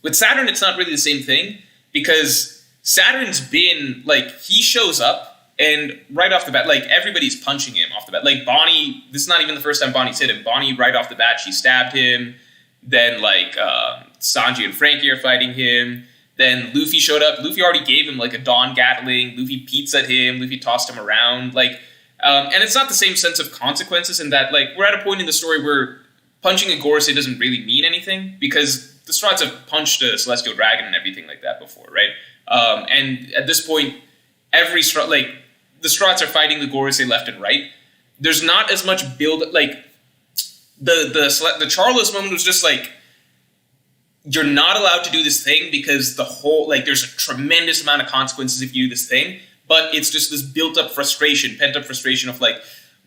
With Saturn, it's not really the same thing, because Saturn's been, like, he shows up, and right off the bat, like, everybody's punching him off the bat. Like, Bonnie, this is not even the first time Bonnie's hit him. Bonnie, right off the bat, she stabbed him. Then, like, Sanji and Frankie are fighting him. Then Luffy showed up. Luffy already gave him, like, a Dawn Gatling. Luffy pizzaed him. Luffy tossed him around. Like, and it's not the same sense of consequences in that, like, we're at a point in the story where punching a Gorosei doesn't really mean anything, because the Strats have punched a Celestial Dragon and everything like that before, right? And at this point, every Strat, like, the Strats are fighting the Gorosei left and right. There's not as much build, like, the Charlos moment was just like, you're not allowed to do this thing because the whole, like, there's a tremendous amount of consequences if you do this thing, but it's just this built-up frustration, pent-up frustration of, like,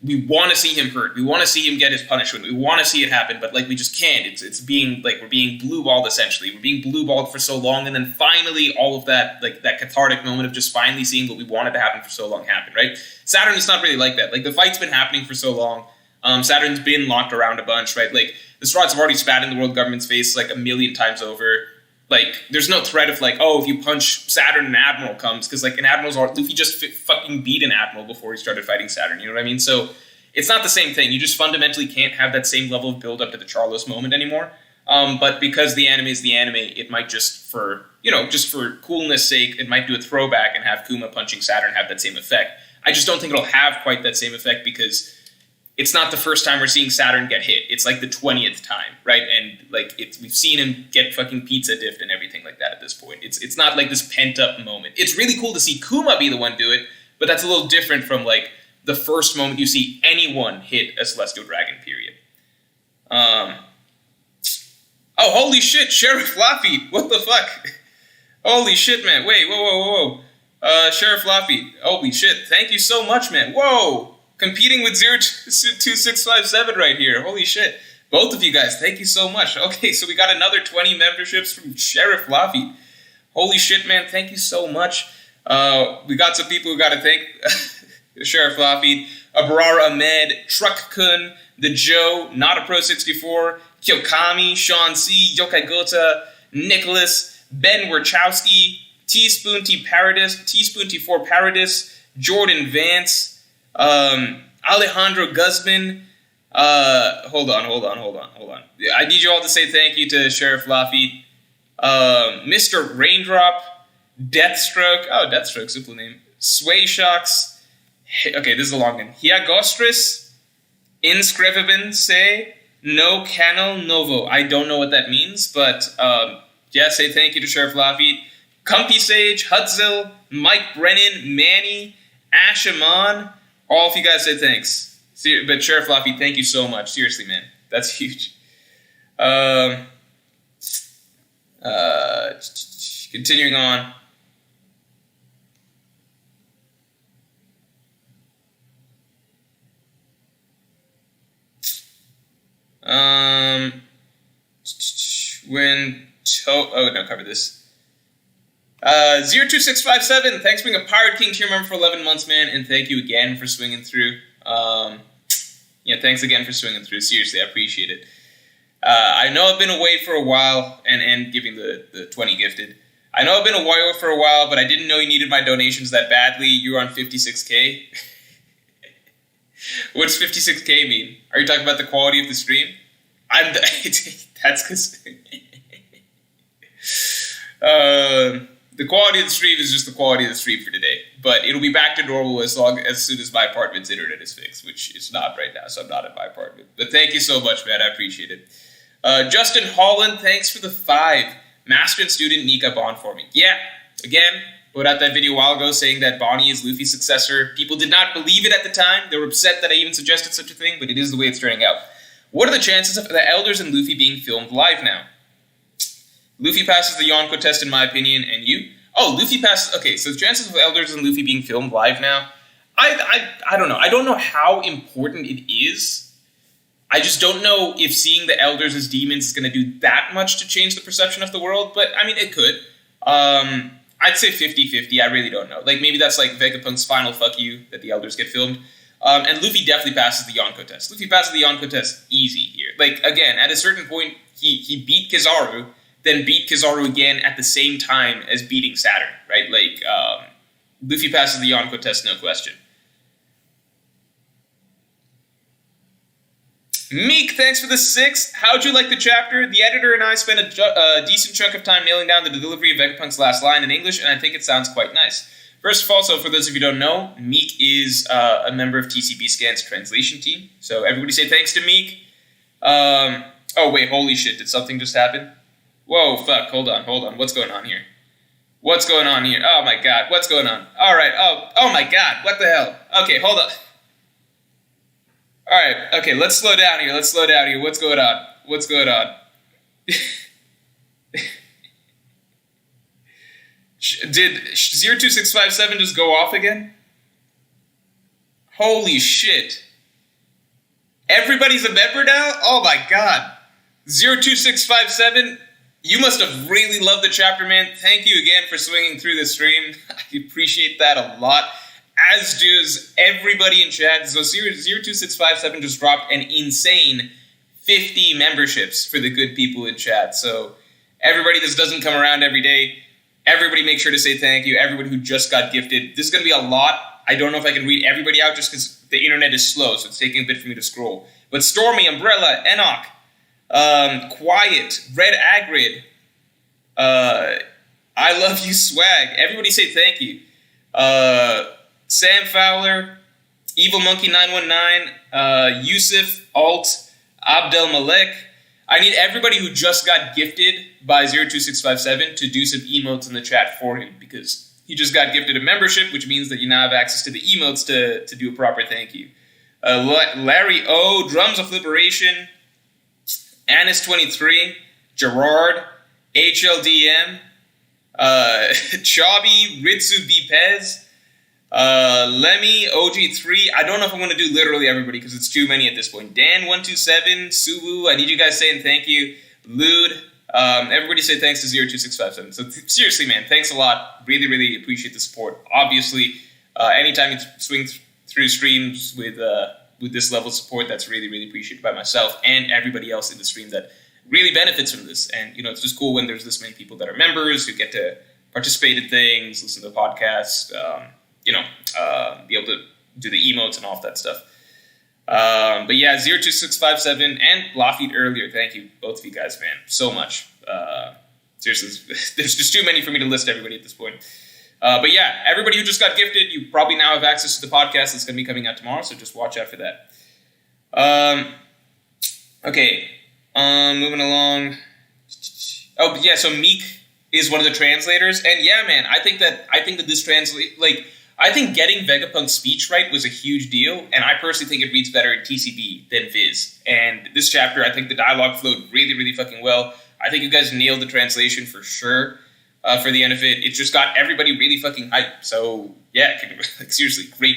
we want to see him hurt, we want to see him get his punishment, we want to see it happen, but, like, we just can't. It's being, like, we're being blue-balled, essentially. We're being blue-balled for so long, and then finally all of that, like, that cathartic moment of just finally seeing what we wanted to happen for so long happen, right? Saturn is not really like that. Like, the fight's been happening for so long. Saturn's been locked around a bunch, right? Like, the Strats have already spat in the world government's face, like, a million times over. Like, there's no threat of, like, oh, if you punch Saturn, an Admiral comes, because, like, an Admiral's... Luffy just fucking beat an Admiral before he started fighting Saturn, you know what I mean? So, it's not the same thing. You just fundamentally can't have that same level of build-up to the Charlos moment anymore. But because the anime is the anime, it might just for coolness sake, it might do a throwback and have Kuma punching Saturn have that same effect. I just don't think it'll have quite that same effect, because it's not the first time we're seeing Saturn get hit. It's like the 20th time, right? And like we've seen him get fucking pizza dipped and everything like that at this point. It's not like this pent up moment. It's really cool to see Kuma be the one do it, but that's a little different from like the first moment you see anyone hit a Celestial Dragon, period. Oh, holy shit, Sheriff Laffy, what the fuck? Holy shit, man. Wait, whoa. Sheriff Laffy, holy shit, thank you so much, man. Whoa. Competing with 02657 right here. Holy shit. Both of you guys, thank you so much. Okay, so we got another 20 memberships from Sheriff Laffy. Holy shit, man, thank you so much. We got some people who got to thank Sheriff Laffy. Abrara Ahmed, Truck Kun, The Joe, Not a Pro 64, Kyokami, Sean C, Yokai Gota, Nicholas, Ben Werchowski, Teaspoon T T4 Paradis, Jordan Vance, Alejandro Guzman, Hold on. I need you all to say thank you to Sheriff Laffy, Mr. Raindrop, Deathstroke. Oh, Deathstroke, simple name. Sway Shocks. Okay, this is a long name. Hiagostris, Inscrivibin, say, No Canal Novo. I don't know what that means, but, yeah, say thank you to Sheriff Laffy. Comfy Sage, Hudzil, Mike Brennan, Manny, Ash Aman. All of you guys say thanks. But Sheriff Laffy, thank you so much. Seriously, man. That's huge. Continuing on. Cover this. 02657, thanks for being a Pirate King tier member for 11 months, man, and thank you again for swinging through. Thanks again for swinging through. Seriously, I appreciate it. I know I've been away for a while, and giving the 20 gifted. I know I've been away for a while, but I didn't know you needed my donations that badly. You're on 56K. What's 56K mean? Are you talking about the quality of the stream? That's because... the quality of the stream is just the quality of the stream for today. But it'll be back to normal as soon as my apartment's internet is fixed, which it's not right now, so I'm not in my apartment. But thank you so much, man. I appreciate it. Justin Holland, thanks for the 5. Master and student Nika Bond forming. Yeah, again, put out that video a while ago saying that Bonnie is Luffy's successor. People did not believe it at the time. They were upset that I even suggested such a thing, but it is the way it's turning out. What are the chances of the Elders and Luffy being filmed live now? Luffy passes the Yonko test, in my opinion, and you? Oh, Luffy passes... Okay, so the chances of Elders and Luffy being filmed live now, I don't know. I don't know how important it is. I just don't know if seeing the Elders as demons is going to do that much to change the perception of the world, but, I mean, it could. I'd say 50-50, I really don't know. Like, maybe that's like Vegapunk's final fuck you, that the Elders get filmed. And Luffy definitely passes the Yonko test. Luffy passes the Yonko test easy here. Like, again, at a certain point, he beat Kizaru, then beat Kizaru again at the same time as beating Saturn, right? Like, Luffy passes the Yonko test, no question. Meek, thanks for the 6. How'd you like the chapter? The editor and I spent a decent chunk of time nailing down the delivery of Vegapunk's last line in English, and I think it sounds quite nice. First of all, so for those of you who don't know, Meek is a member of TCB Scan's translation team. So everybody say thanks to Meek. Oh, wait, holy shit, did something just happen? Whoa, fuck, hold on, what's going on here? Oh my god, what's going on? Alright, oh my god, what the hell? Okay, hold on. Alright, okay, let's slow down here, what's going on? Did 02657 just go off again? Holy shit. Everybody's a member now? Oh my god. 02657, you must have really loved the chapter, man. Thank you again for swinging through the stream. I appreciate that a lot. As does everybody in chat. So 02657 just dropped an insane 50 memberships for the good people in chat. So everybody, this doesn't come around every day. Everybody make sure to say thank you. Everybody who just got gifted. This is going to be a lot. I don't know if I can read everybody out just because the internet is slow, so it's taking a bit for me to scroll. But Stormy, Umbrella, Enoch, Quiet, Red Agrid, I Love You Swag. Everybody say thank you. Sam Fowler, Evil Monkey 919, Yusuf, Alt, Abdel Malek. I need everybody who just got gifted by 02657 to do some emotes in the chat for him, because he just got gifted a membership, which means that you now have access to the emotes to do a proper thank you. Larry O, Drums of Liberation, Anis23, Gerard, HLDM, Chabi, Ritsu B. Pez, Lemmy, OG3. I don't know if I'm going to do literally everybody because it's too many at this point. Dan127, Suwu, I need you guys saying thank you. Lude, everybody say thanks to 02657. So seriously, man, thanks a lot. Really, really appreciate the support. Obviously, anytime you swing through streams with this level of support, that's really, really appreciated by myself and everybody else in the stream that really benefits from this. And, it's just cool when there's this many people that are members who get to participate in things, listen to the podcast, be able to do the emotes and all of that stuff. But yeah, 02657 and Lafite earlier. Thank you, both of you guys, man, so much. Seriously, there's just too many for me to list everybody at this point. But yeah, everybody who just got gifted, you probably now have access to the podcast that's going to be coming out tomorrow, so just watch out for that. Okay, moving along. Oh, yeah, so Meek is one of the translators, and yeah, man, I think that this I think getting Vegapunk's speech right was a huge deal, and I personally think it reads better in TCB than Viz. And this chapter, I think the dialogue flowed really, really fucking well. I think you guys nailed the translation for sure. For the end of it, it just got everybody really fucking hyped. So yeah, seriously, great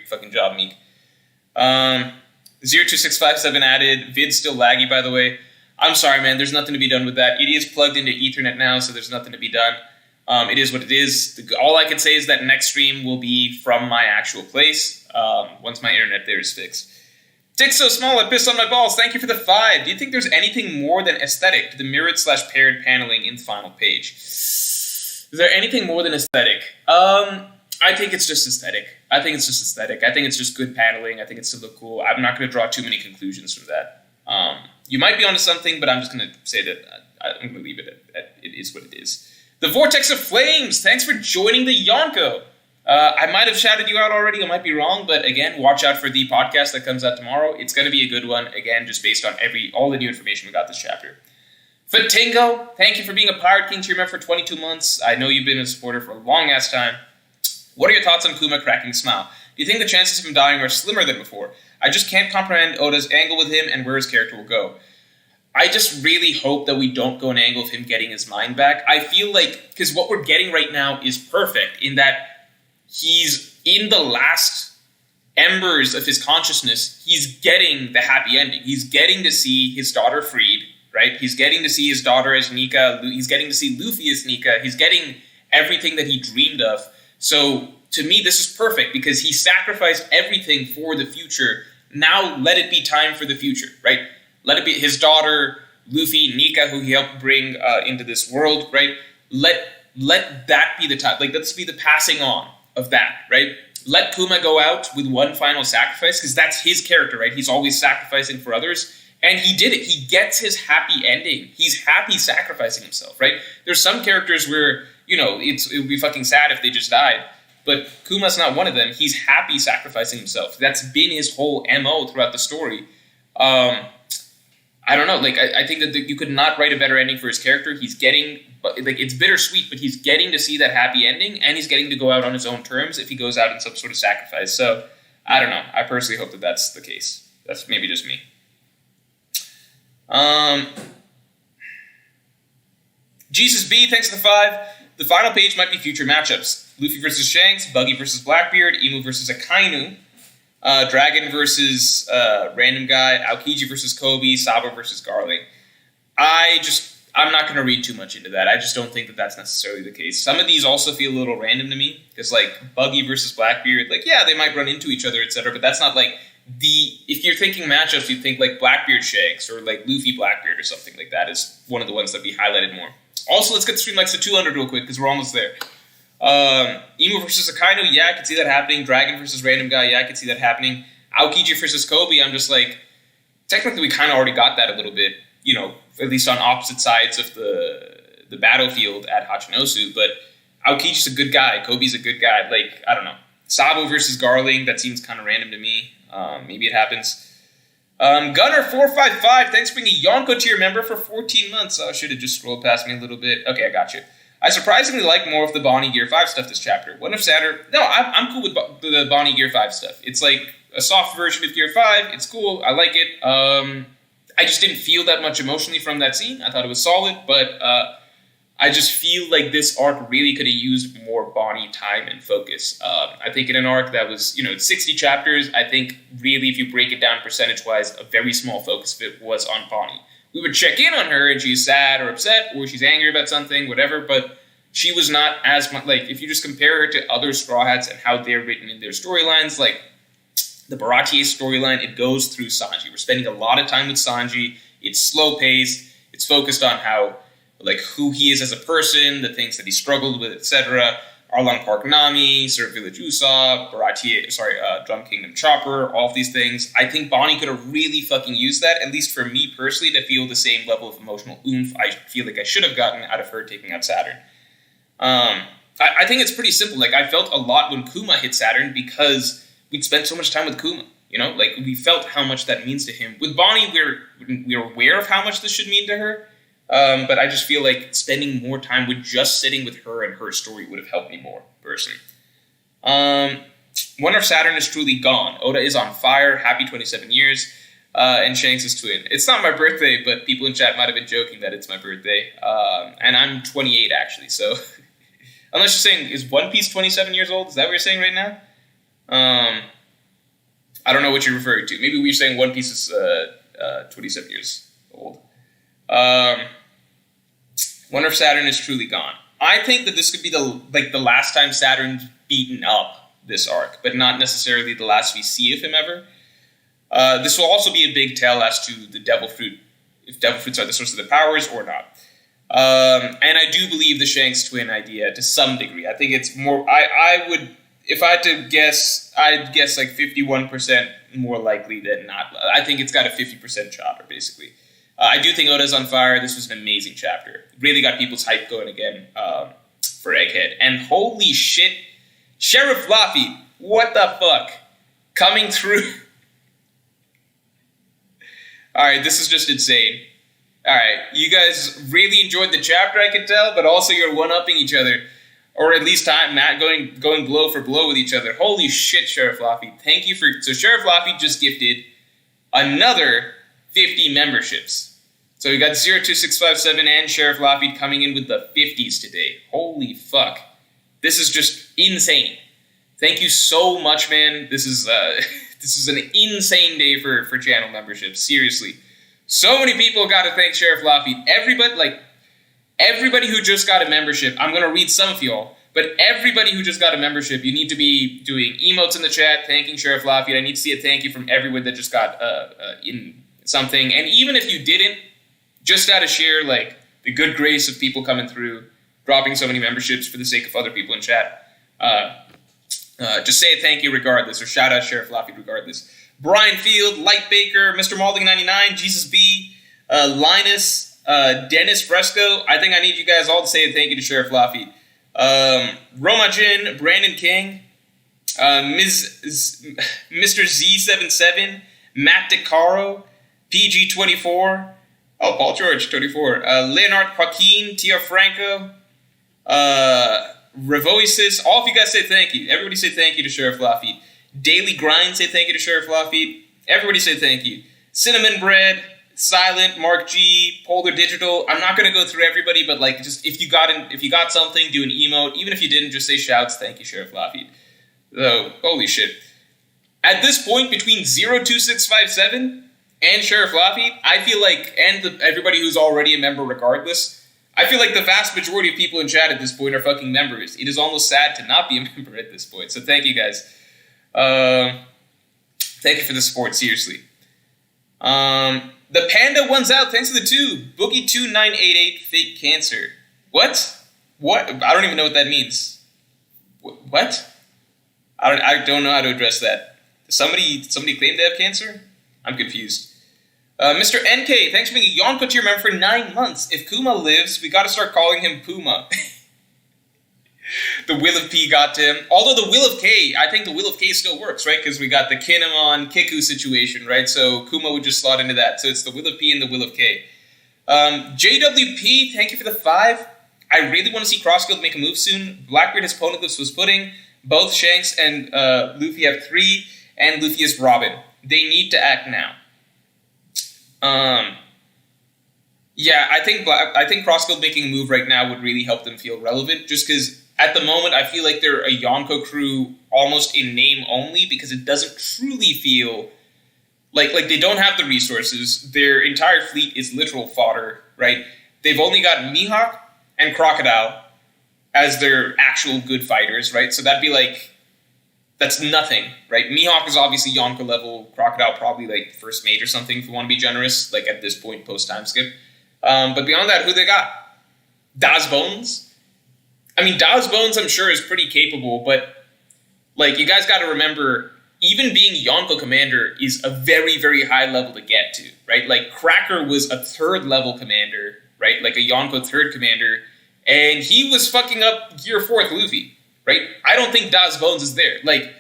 fucking job, Meek. 02657 added. Vid's still laggy, by the way. I'm sorry, man. There's nothing to be done with that. It is plugged into Ethernet now, so there's nothing to be done. It is what it is. All I can say is that next stream will be from my actual place once my internet there is fixed. Dick so small, I pissed on my balls. Thank you for the 5. Do you think there's anything more than aesthetic to the mirrored/paired paneling in the final page? Is there anything more than aesthetic? I think it's just aesthetic. I think it's just good paneling. I think it's to look cool. I'm not going to draw too many conclusions from that. You might be onto something, but I'm just going to say that I'm going to leave it at it is what it is. The Vortex of Flames. Thanks for joining the Yonko. I might have shouted you out already. I might be wrong, but again, watch out for the podcast that comes out tomorrow. It's going to be a good one. Again, just based on all the new information we got this chapter. Fatingo, thank you for being a Pirate King tier member for 22 months. I know you've been a supporter for a long-ass time. What are your thoughts on Kuma cracking Smile? Do you think the chances of him dying are slimmer than before? I just can't comprehend Oda's angle with him and where his character will go. I just really hope that we don't go an angle of him getting his mind back. I feel like, because what we're getting right now is perfect in that he's in the last embers of his consciousness. He's getting the happy ending. He's getting to see his daughter freed, right? He's getting to see his daughter as Nika. He's getting to see Luffy as Nika. He's getting everything that he dreamed of. So, to me, this is perfect because he sacrificed everything for the future. Now, let it be time for the future, right? Let it be his daughter, Luffy, Nika, who he helped bring into this world, right? Let that be the time. Like, let's be the passing on of that, right? Let Kuma go out with one final sacrifice because that's his character, right? He's always sacrificing for others. And he did it. He gets his happy ending. He's happy sacrificing himself, right? There's some characters where, it would be fucking sad if they just died. But Kuma's not one of them. He's happy sacrificing himself. That's been his whole MO throughout the story. I don't know. Like, I think that you could not write a better ending for his character. He's getting, it's bittersweet, but he's getting to see that happy ending, and he's getting to go out on his own terms if he goes out in some sort of sacrifice. So, I don't know. I personally hope that that's the case. That's maybe just me. Jesus B, thanks for the 5. The final page might be future matchups. Luffy versus Shanks, Buggy versus Blackbeard, Emu versus Akainu, Dragon versus random guy, Aokiji versus Kobe, Sabo versus Garling. I'm not going to read too much into that. I just don't think that that's necessarily the case. Some of these also feel a little random to me, because Buggy versus Blackbeard, yeah, they might run into each other, etc., but that's not if you're thinking matchups, you'd think Blackbeard Shanks or Luffy Blackbeard or something like that is one of the ones that be highlighted more. Also, let's get the Streamlabs to 200 real quick because we're almost there. Emu versus Akainu, yeah, I can see that happening. Dragon versus random guy, yeah, I can see that happening. Aokiji versus Kobe, I'm just technically we kind of already got that a little bit, at least on opposite sides of the battlefield at Hachinosu, but Aokiji's a good guy, Kobe's a good guy, I don't know. Sabo versus Garling, that seems kind of random to me. Maybe it happens. Gunner455, thanks for being a Yonko tier member for 14 months. Oh, I should have just scrolled past me a little bit. Okay, I got you. I surprisingly like more of the Bonnie Gear 5 stuff this chapter. One of Saturn... No, I'm cool with the Bonnie Gear 5 stuff. It's a soft version of Gear 5. It's cool. I like it. I just didn't feel that much emotionally from that scene. I thought it was solid, but I just feel like this arc really could have used more Bonnie time and focus. I think in an arc that was, 60 chapters, I think really if you break it down percentage-wise, a very small focus of it was on Bonnie. We would check in on her and she's sad or upset or she's angry about something, whatever, but she was not as much, if you just compare her to other Straw Hats and how they're written in their storylines, the Baratier storyline, it goes through Sanji. We're spending a lot of time with Sanji. It's slow-paced. It's focused on how, who he is as a person, the things that he struggled with, etc. Arlong Park Nami, Surf Village Usopp, Drum Kingdom Chopper, all of these things. I think Bonnie could have really fucking used that, at least for me personally, to feel the same level of emotional oomph I feel like I should have gotten out of her taking out Saturn. I think it's pretty simple. Like, I felt a lot when Kuma hit Saturn because we'd spent so much time with Kuma. You know, like, we felt how much that means to him. With Bonnie, we're aware of how much this should mean to her. But I just feel like spending more time with just sitting with her and her story would have helped me more, personally. Wonder if Saturn is truly gone. Oda is on fire. Happy 27 years. And Shanks is twin. It's not my birthday, but people in chat might have been joking that it's my birthday. And I'm 28, actually, so... Unless you're saying, is One Piece 27 years old? Is that what you're saying right now? I don't know what you're referring to. Maybe we're saying One Piece is 27 years old. Wonder if Saturn is truly gone. I think that this could be the last time Saturn's beaten up this arc, but not necessarily the last we see of him ever. This will also be a big tell as to the Devil Fruit, if Devil Fruits are the source of the powers or not. And I do believe the Shanks twin idea to some degree. I think it's more, I would, if I had to guess, I'd guess like 51% more likely than not. I think it's got a 50% chopper, basically. I do think Oda's on fire. This was an amazing chapter. Really got people's hype going again for Egghead. And holy shit, Sheriff Laffy, what the fuck? Coming through. Alright, this is just insane. Alright, you guys really enjoyed the chapter, I can tell, but also you're one-upping each other. Or at least Matt going blow for blow with each other. Holy shit, Sheriff Laffy. Thank you for... So Sheriff Laffy just gifted another 50 memberships. So we got 02657 and Sheriff Laffy coming in with the 50s today. Holy fuck. This is just insane. Thank you so much, man. This is an insane day for channel memberships. Seriously. So many people got to thank Sheriff Laffy. Everybody who just got a membership, I'm going to read some of y'all, but everybody who just got a membership, you need to be doing emotes in the chat, thanking Sheriff Laffy. I need to see a thank you from everyone that just got in something. And even if you didn't, just out of sheer, like, the good grace of people coming through, dropping so many memberships for the sake of other people in chat, just say a thank you regardless, or shout out Sheriff Laffy regardless. Brian Field, Light Baker, Mr. Malding 99, Jesus B, Linus, Dennis Fresco. I think I need you guys all to say a thank you to Sheriff Laffy. Roma Jin, Brandon King, Mr. Z77, Matt DeCaro, PG24, oh, Paul George, 24, Leonard Joaquin, Tia Franco, Revoices. All of you guys say thank you. Everybody say thank you to Sheriff Laffy. Daily Grind, say thank you to Sheriff Laffy. Everybody say thank you. Cinnamon Bread, Silent, Mark G, Polar Digital. I'm not gonna go through everybody, but like, just if you got something, do an emote. Even if you didn't, just say shouts. Thank you, Sheriff Laffy. So, holy shit. At this point, between 02657 and Sheriff Laffy, I feel like, and everybody who's already a member regardless, I feel like the vast majority of people in chat at this point are fucking members. It is almost sad to not be a member at this point. So thank you guys. Thank you for the support, seriously. The Panda one's out, thanks to the 2. Boogie2988, fake cancer. What? I don't even know what that means. What? I don't know how to address that. Somebody claim they have cancer? I'm confused. Mr. NK, thanks for being a Yonko tier member for 9 months. If Kuma lives, we gotta start calling him Puma. The Will of P got to him. Although the Will of K, I think the Will of K still works, right? Because we got the Kinemon Kiku situation, right? So Kuma would just slot into that. So it's the Will of P and the Will of K. JWP, thank you for the 5. I really want to see Crossguild make a move soon. Blackbeard has Poneglyphs was pudding. Both Shanks and Luffy have 3, and Luffy is Robin. They need to act now. Yeah, I think Crossguild making a move right now would really help them feel relevant, just because at the moment I feel like they're a Yonko crew almost in name only, because it doesn't truly feel like they don't have the resources. Their entire fleet is literal fodder, right? They've only got Mihawk and Crocodile as their actual good fighters, right? So that'd be like, that's nothing, right? Mihawk is obviously Yonko level, Crocodile probably like first mate or something if we want to be generous, like at this point post time skip. But beyond that, who they got? Das Bones? I mean, Da's Bones, I'm sure, is pretty capable, but, like, you guys got to remember, even being Yonko commander is a very, very high level to get to, right? Like, Cracker was a 3rd level commander, right? Like, a Yonko 3rd commander, and he was fucking up Gear 4th Luffy, right? I don't think Das Bones is there. Like,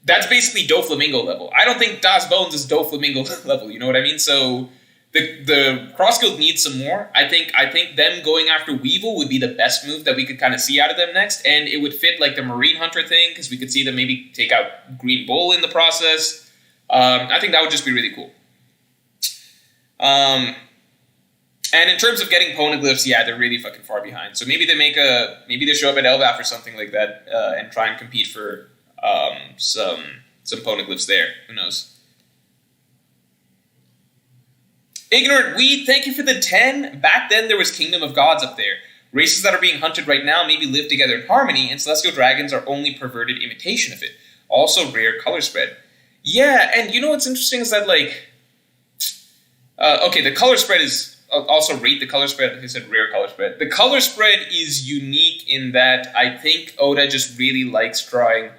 that's basically Doflamingo level. I don't think Das Bones is Doflamingo level, you know what I mean? So the Cross Guild needs some more. I think them going after Weevil would be the best move that we could kind of see out of them next, and it would fit like the Marine Hunter thing, because we could see them maybe take out Green Bull in the process. I think that would just be really cool. And in terms of getting poneglyphs, yeah, they're really fucking far behind. So maybe they show up at Elbaf or something like that, and try and compete for some poneglyphs there. Who knows? Ignorant Weed, thank you for the 10. Back then, there was Kingdom of Gods up there. Races that are being hunted right now maybe live together in harmony, and Celestial Dragons are only perverted imitation of it. Also, rare color spread. Yeah, and you know what's interesting is that, like... okay, the color spread is... I'll also rate the color spread. Like I said, rare color spread. The color spread is unique in that I think Oda just really likes drawing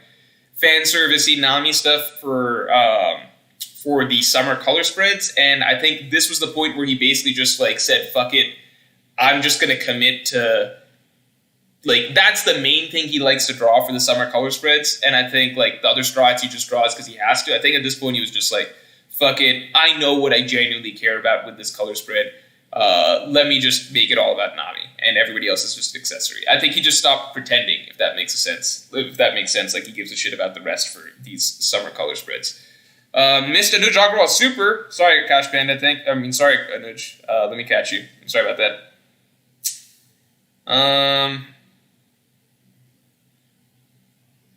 fan service-y Nami stuff for the summer color spreads, and I think this was the point where he basically just like said, fuck it, I'm just gonna commit to, like, that's the main thing he likes to draw for the summer color spreads, and I think like the other strides he just draws because he has to. I think at this point he was just like, fuck it, I know what I genuinely care about with this color spread, let me just make it all about Nami, and everybody else is just an accessory. I think he just stopped pretending, if that makes sense, like he gives a shit about the rest for these summer color spreads. Missed Anuj Agrawal Super. Sorry, Cash Panda. Sorry, Anuj. Let me catch you. I'm sorry about that.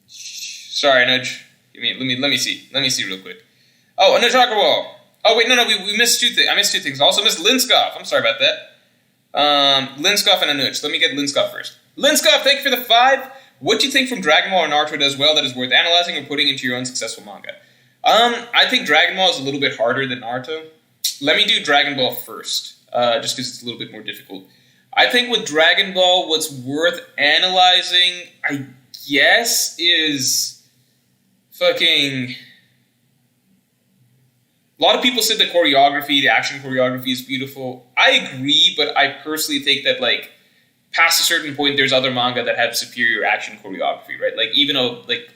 Sorry, Anuj. Let me see. Let me see real quick. Oh, Anuj Agrawal. Oh wait, no, we missed 2 things. I missed 2 things. I also missed Linskoff. I'm sorry about that. Linskoff and Anuj. Let me get Linskoff first. Linskoff, thank you for the 5. What do you think from Dragon Ball or Naruto does well that is worth analyzing or putting into your own successful manga? I think Dragon Ball is a little bit harder than Naruto. Let me do Dragon Ball first, just because it's a little bit more difficult. I think with Dragon Ball, what's worth analyzing, I guess, is fucking... A lot of people said the choreography, the action choreography is beautiful. I agree, but I personally think that, like, past a certain point, there's other manga that have superior action choreography, right? Like, even though, like...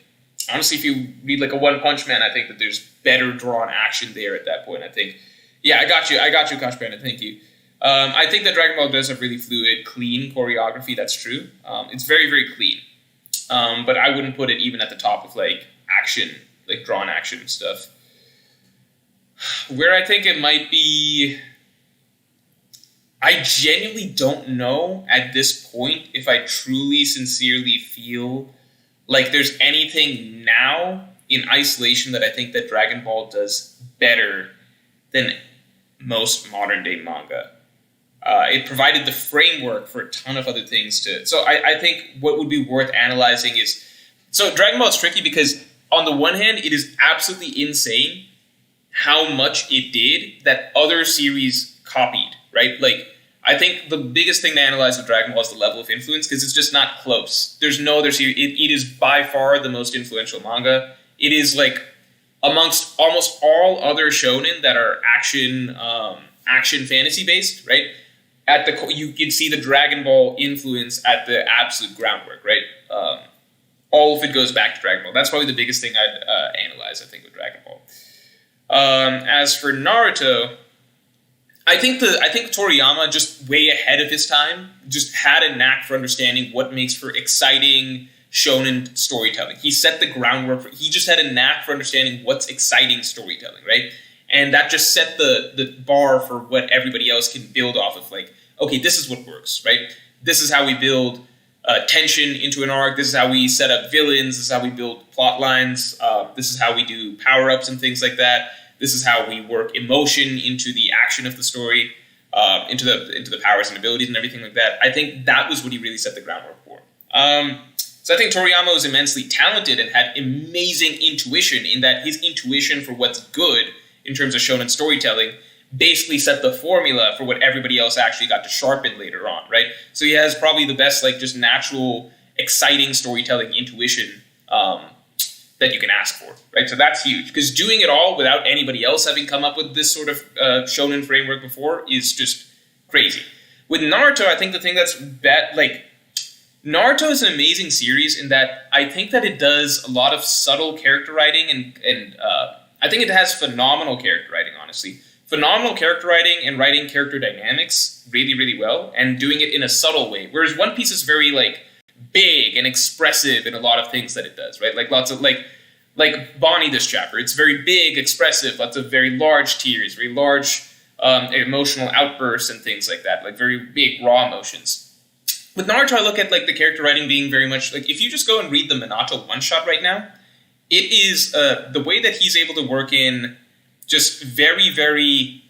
Honestly, if you read like a One Punch Man, I think that there's better drawn action there at that point. I think, yeah, I got you, Kosh Panda, thank you. I think that Dragon Ball does have really fluid, clean choreography, that's true. It's very, very clean. But I wouldn't put it even at the top of like action, like drawn action stuff. Where I think it might be, I genuinely don't know at this point if I truly, sincerely feel like there's anything now in isolation that I think that Dragon Ball does better than most modern day manga. It provided the framework for a ton of other things to... So I think what would be worth analyzing is... So Dragon Ball is tricky because on the one hand, it is absolutely insane how much it did that other series copied, right? Like, I think the biggest thing to analyze with Dragon Ball is the level of influence, because it's just not close. There's no other series. It is by far the most influential manga. It is like amongst almost all other shonen that are action fantasy based, right? You can see the Dragon Ball influence at the absolute groundwork, right? All of it goes back to Dragon Ball. That's probably the biggest thing I'd analyze, I think, with Dragon Ball. As for Naruto, I think Toriyama, just way ahead of his time, just had a knack for understanding what makes for exciting shonen storytelling. He set the groundwork. He just had a knack for understanding what's exciting storytelling, right? And that just set the bar for what everybody else can build off of. Like, okay, this is what works, right? This is how we build tension into an arc. This is how we set up villains. This is how we build plot lines. This is how we do power-ups and things like that. This is how we work emotion into the action of the story, into the powers and abilities and everything like that. I think that was what he really set the groundwork for. So I think Toriyama was immensely talented and had amazing intuition, in that his intuition for what's good in terms of shonen storytelling basically set the formula for what everybody else actually got to sharpen later on, right? So he has probably the best, like, just natural exciting storytelling intuition that you can ask for, right? So that's huge, because doing it all without anybody else having come up with this sort of shonen framework before is just crazy. With Naruto, I think the thing that's Naruto is an amazing series in that I think that it does a lot of subtle character writing, and I think it has phenomenal character writing, honestly. Phenomenal character writing and writing character dynamics really, really well, and doing it in a subtle way. Whereas One Piece is very, big and expressive in a lot of things that it does, right? Like lots of like Bonnie this chapter. It's very big, expressive, lots of very large tears, very large emotional outbursts and things like that, like very big raw emotions. With Naruto, I look at the character writing being very much if you just go and read the Minato one shot right now, it is the way that he's able to work in just very, very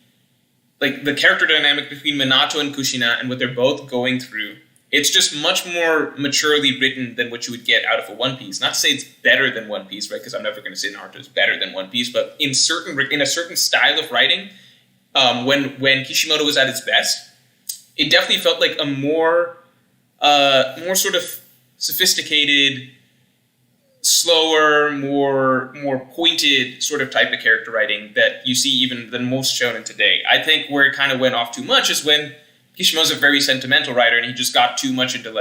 the character dynamic between Minato and Kushina and what they're both going through. It's just much more maturely written than what you would get out of a One Piece. Not to say it's better than One Piece, right? Because I'm never going to say Naruto is better than One Piece, but in a certain style of writing, when Kishimoto was at his best, it definitely felt like a more sort of sophisticated, slower, more pointed sort of type of character writing that you see even than most shonen today. I think where it kind of went off too much is when Kishimoto's a very sentimental writer, and he just got too much into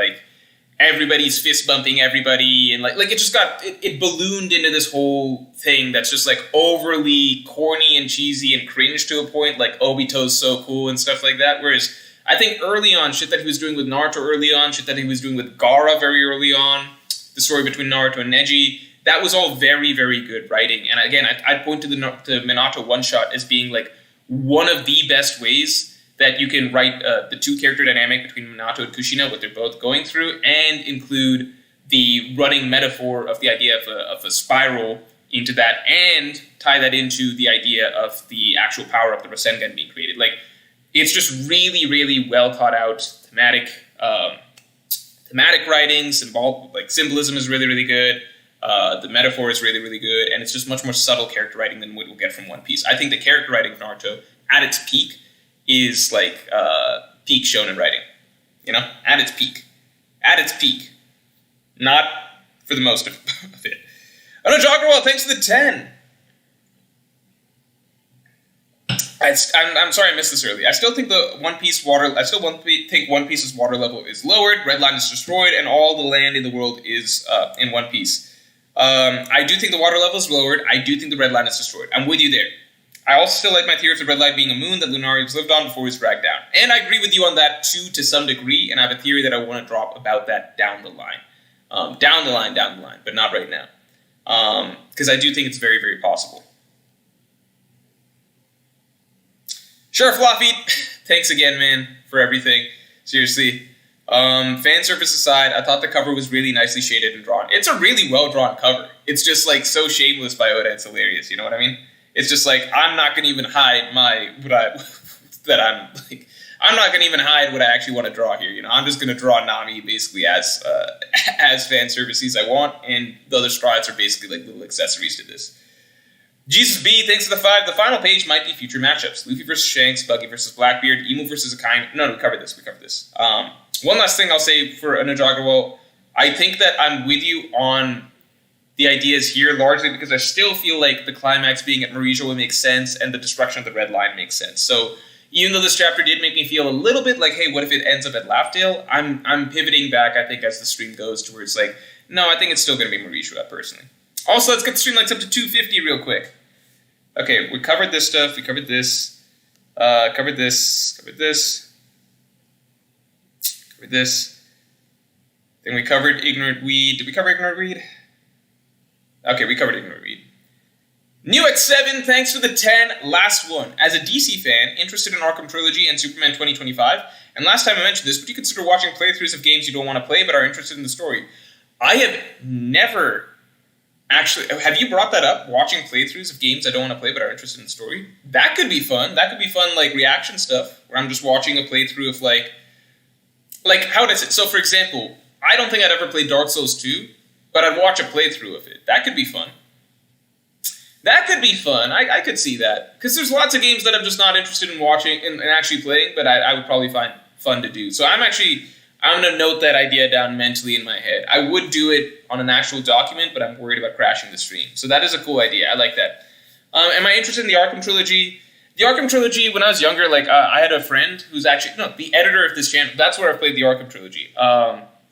everybody's fist bumping everybody, and it just got it ballooned into this whole thing that's just overly corny and cheesy and cringe to a point. Obito's so cool and stuff like that. Whereas I think early on, shit that he was doing with Naruto early on, shit that he was doing with Gaara very early on, the story between Naruto and Neji, that was all very, very good writing. And again, I'd point to the Minato one shot as being one of the best ways that you can write the two character dynamic between Minato and Kushina, what they're both going through, and include the running metaphor of the idea of a spiral into that, and tie that into the idea of the actual power of the Rasengan being created. It's just really, really well thought out thematic writings. Symbolism is really, really good. The metaphor is really, really good, and it's just much more subtle character writing than what we'll get from One Piece. I think the character writing of Naruto at its peak is peak shonen writing, at its peak, not for the most of it. Anuj Agarwal, thanks for the 10. I'm sorry I missed this earlier. I still think think One Piece's water level is lowered. Red Line is destroyed, and all the land in the world is in One Piece. I do think the water level is lowered. I do think the Red Line is destroyed. I'm with you there. I also still like my theory of the Red Line being a moon that Lunarius lived on before he was dragged down. And I agree with you on that too, to some degree, and I have a theory that I want to drop about that down the line. Down the line, but not right now. Because I do think it's very, very possible. Sheriff Lafitte, thanks again, man, for everything. Seriously. Fan service aside, I thought the cover was really nicely shaded and drawn. It's a really well-drawn cover. It's just, so shameless by Oda, it's hilarious, you know what I mean? It's just I'm not going to even hide I'm not going to even hide what I actually want to draw here. I'm just going to draw Nami basically as fan services I want, and the other sprites are basically little accessories to this. Jesus B, thanks for the 5. The final page might be future matchups. Luffy versus Shanks, Buggy versus Blackbeard, Emu versus Akainu. No, we covered this. One last thing I'll say for Anuj Agarwal. I think that I'm with you on the ideas here, largely because I still feel like the climax being at Morj would make sense, and the destruction of the Red Line makes sense. So even though this chapter did make me feel a little bit hey, what if it ends up at Laughdale? I'm pivoting back, I think, as the stream goes towards no, I think it's still going to be Morj personally. Also, let's get the stream likes up to 250 real quick. Okay, we covered this stuff. We covered this. Covered this. Then we covered Ignorant Weed. Did we cover Ignorant Weed? Okay, we covered Ignorant Weed. New X7, thanks for the 10. Last one. As a DC fan, interested in Arkham Trilogy and Superman 2025, and last time I mentioned this, would you consider watching playthroughs of games you don't want to play but are interested in the story? I have never actually... Have you brought that up? Watching playthroughs of games I don't want to play but are interested in the story? That could be fun. That could be fun, reaction stuff, where I'm just watching a playthrough of, how does it... So, for example, I don't think I'd ever play Dark Souls 2, but I'd watch a playthrough of it. That could be fun. I could see that. Because there's lots of games that I'm just not interested in watching and actually playing, but I would probably find fun to do. So I'm I'm going to note that idea down mentally in my head. I would do it on an actual document, but I'm worried about crashing the stream. So that is a cool idea. I like that. Am I interested in the Arkham trilogy? The Arkham trilogy, when I was younger, I had a friend who's actually, the editor of this channel. That's where I played the Arkham trilogy.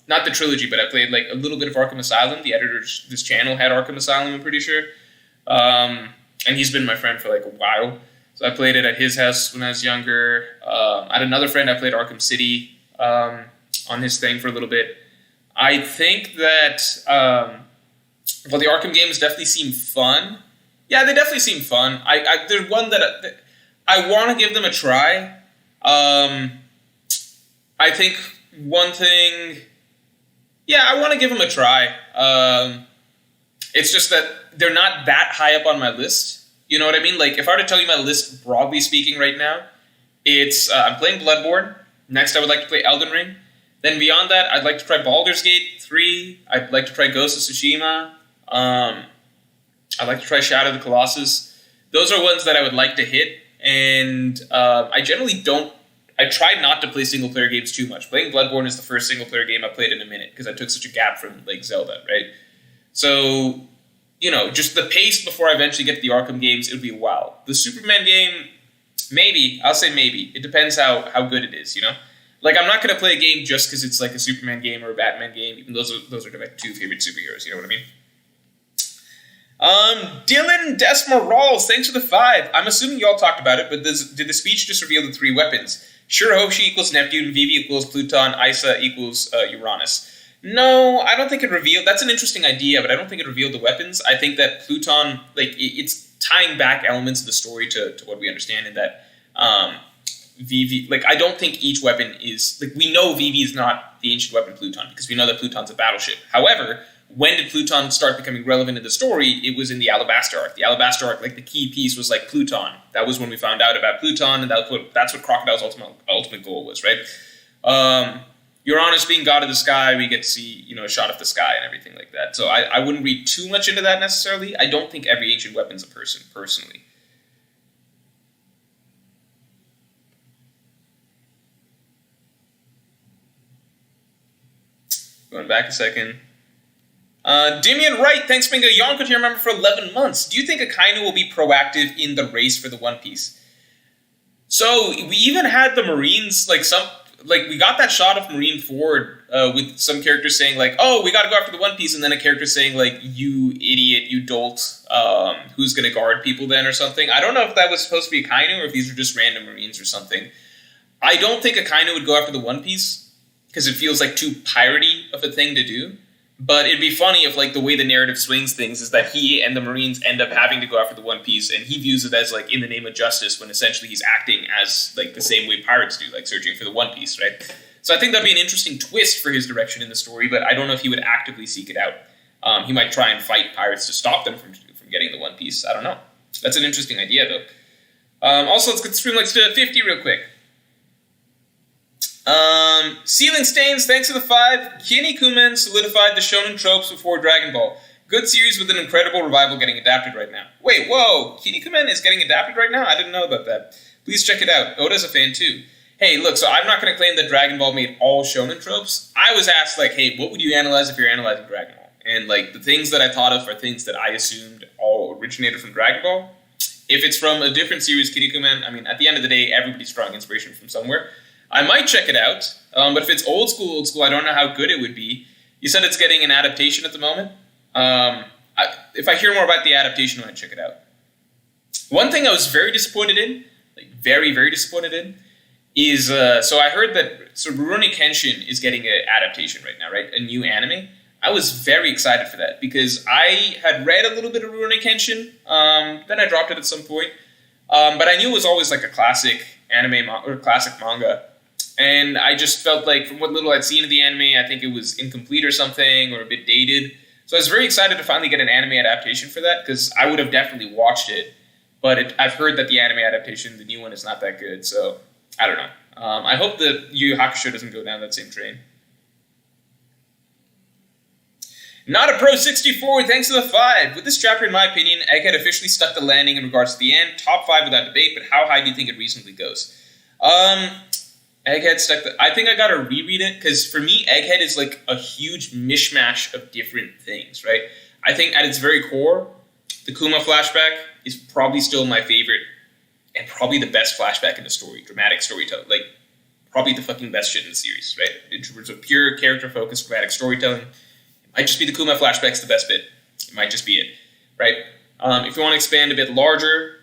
Not the trilogy, but I played like a little bit of Arkham Asylum. The editor of this channel had Arkham Asylum, I'm pretty sure. And he's been my friend for like a while. So I played it at his house when I was younger. I had another friend, I played Arkham City on his thing for a little bit. I think that, the Arkham games definitely seem fun. Yeah, they definitely seem fun. There's one that I want to give them a try. I think one thing... Yeah, I want to give them a try. It's just that they're not that high up on my list. You know what I mean? Like, if I were to tell you my list, broadly speaking, right now, it's I'm playing Bloodborne. Next, I would like to play Elden Ring. Then beyond that, I'd like to try Baldur's Gate 3. I'd like to try Ghost of Tsushima. I'd like to try Shadow of the Colossus. Those are ones that I would like to hit. And I generally don't... I tried not to play single-player games too much. Playing Bloodborne is the first single-player game I played in a minute because I took such a gap from, like, Zelda, right? So, just the pace before I eventually get to the Arkham games, it would be a while. The Superman game, maybe. I'll say maybe. It depends how good it is, Like, I'm not going to play a game just because it's, like, a Superman game or a Batman game, even those are my two favorite superheroes, you know what I mean? Dylan Desmarals, thanks for the 5. I'm assuming y'all talked about it, but did the speech just reveal the 3 weapons? Sure, Hoshi equals Neptune, Vivi equals Pluton, Isa equals Uranus. No, I don't think it revealed... That's an interesting idea, but I don't think it revealed the weapons. I think that Pluton, it's tying back elements of the story to what we understand in that Vivi... I don't think each weapon is... we know Vivi is not the ancient weapon Pluton, because we know that Pluton's a battleship. However... When did Pluton start becoming relevant in the story? It was in the Alabaster Arc. The Alabaster Arc, the key piece was Pluton. That was when we found out about Pluton, and that's what Crocodile's ultimate goal was, right? Uranus being god of the sky, we get to see, a shot of the sky and everything like that. So I wouldn't read too much into that necessarily. I don't think every ancient weapon's a person, personally. Going back a second. Dimian Wright, thanks for being a Yonko to your member for 11 months. Do you think Akainu will be proactive in the race for the One Piece? So, we even had the Marines, we got that shot of Marine Ford with some characters saying, oh, we gotta go after the One Piece, and then a character saying, you idiot, you dolt, who's gonna guard people then or something. I don't know if that was supposed to be Akainu or if these were just random Marines or something. I don't think Akainu would go after the One Piece, because it feels too piratey of a thing to do. But it'd be funny if, the way the narrative swings things is that he and the Marines end up having to go after the One Piece, and he views it as, in the name of justice, when essentially he's acting as, the same way pirates do, searching for the One Piece, right? So I think that'd be an interesting twist for his direction in the story, but I don't know if he would actively seek it out. He might try and fight pirates to stop them from getting the One Piece. I don't know. That's an interesting idea, though. Also, let's get the stream to 50 real quick. Ceiling Stains, thanks for the 5. Kinnikuman solidified the shonen tropes before Dragon Ball. Good series with an incredible revival getting adapted right now. Wait, whoa, Kinnikuman is getting adapted right now? I didn't know about that. Please check it out. Oda's a fan too. Hey, look, so I'm not going to claim that Dragon Ball made all shonen tropes. I was asked, hey, what would you analyze if you're analyzing Dragon Ball? And, the things that I thought of are things that I assumed all originated from Dragon Ball. If it's from a different series, Kinnikuman, at the end of the day, everybody's drawing inspiration from somewhere. I might check it out, but if it's old school, I don't know how good it would be. You said it's getting an adaptation at the moment. If I hear more about the adaptation, I might check it out. One thing I was very disappointed in, very, very disappointed in, is, so I heard that Rurouni Kenshin is getting an adaptation right now, right? A new anime. I was very excited for that, because I had read a little bit of Rurouni Kenshin, then I dropped it at some point, but I knew it was always a classic anime or classic manga. And I just felt from what little I'd seen of the anime, I think it was incomplete or something, or a bit dated. So I was very excited to finally get an anime adaptation for that, because I would have definitely watched it. But I've heard that the anime adaptation, the new one, is not that good, so I don't know. I hope that Yu Yu Hakusho doesn't go down that same train. Not a Pro 64, thanks to the 5. With this chapter, in my opinion, Egghead officially stuck the landing in regards to the end. Top 5 without debate, but how high do you think it reasonably goes? Egghead stuck. I think I gotta reread it because for me, Egghead is like a huge mishmash of different things, right? I think at its very core, the Kuma flashback is probably still my favorite and probably the best flashback in the story, dramatic storytelling. Like, probably the fucking best shit in the series, right? In terms of pure character-focused dramatic storytelling, it might just be the Kuma flashback's the best bit. It might just be it, right? If you want to expand a bit larger,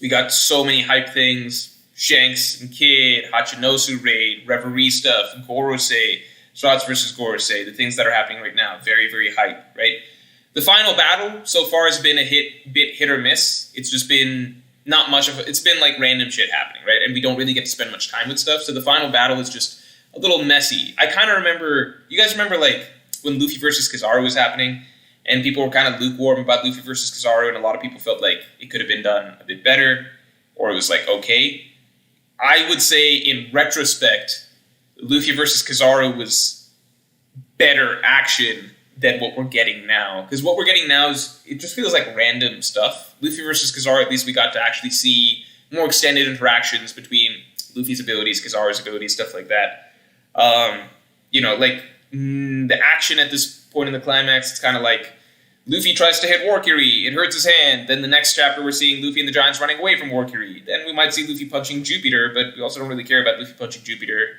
we got so many hype things. Shanks and Kid, Hachinosu raid, Reverie stuff, Gorosei, Shots versus Gorosei, the things that are happening right now. Very, very hype, right? The final battle so far has been a bit hit or miss. It's just been not much of it's been like random shit happening, right? And we don't really get to spend much time with stuff. So the final battle is just a little messy. I kind of remember, you guys remember like when Luffy versus Kizaru was happening and people were kind of lukewarm about Luffy versus Kizaru and a lot of people felt like it could have been done a bit better or it was like okay. I would say in retrospect, Luffy versus Kizaru was better action than what we're getting now. Because what we're getting now is, it just feels like random stuff. Luffy versus Kizaru, at least we got to actually see more extended interactions between Luffy's abilities, Kizaru's abilities, stuff like that. The action at this point in the climax, it's kind of like Luffy tries to hit Warkiri, it hurts his hand. Then the next chapter we're seeing Luffy and the Giants running away from Warkiri. Then we might see Luffy punching Jupiter, but we also don't really care about Luffy punching Jupiter.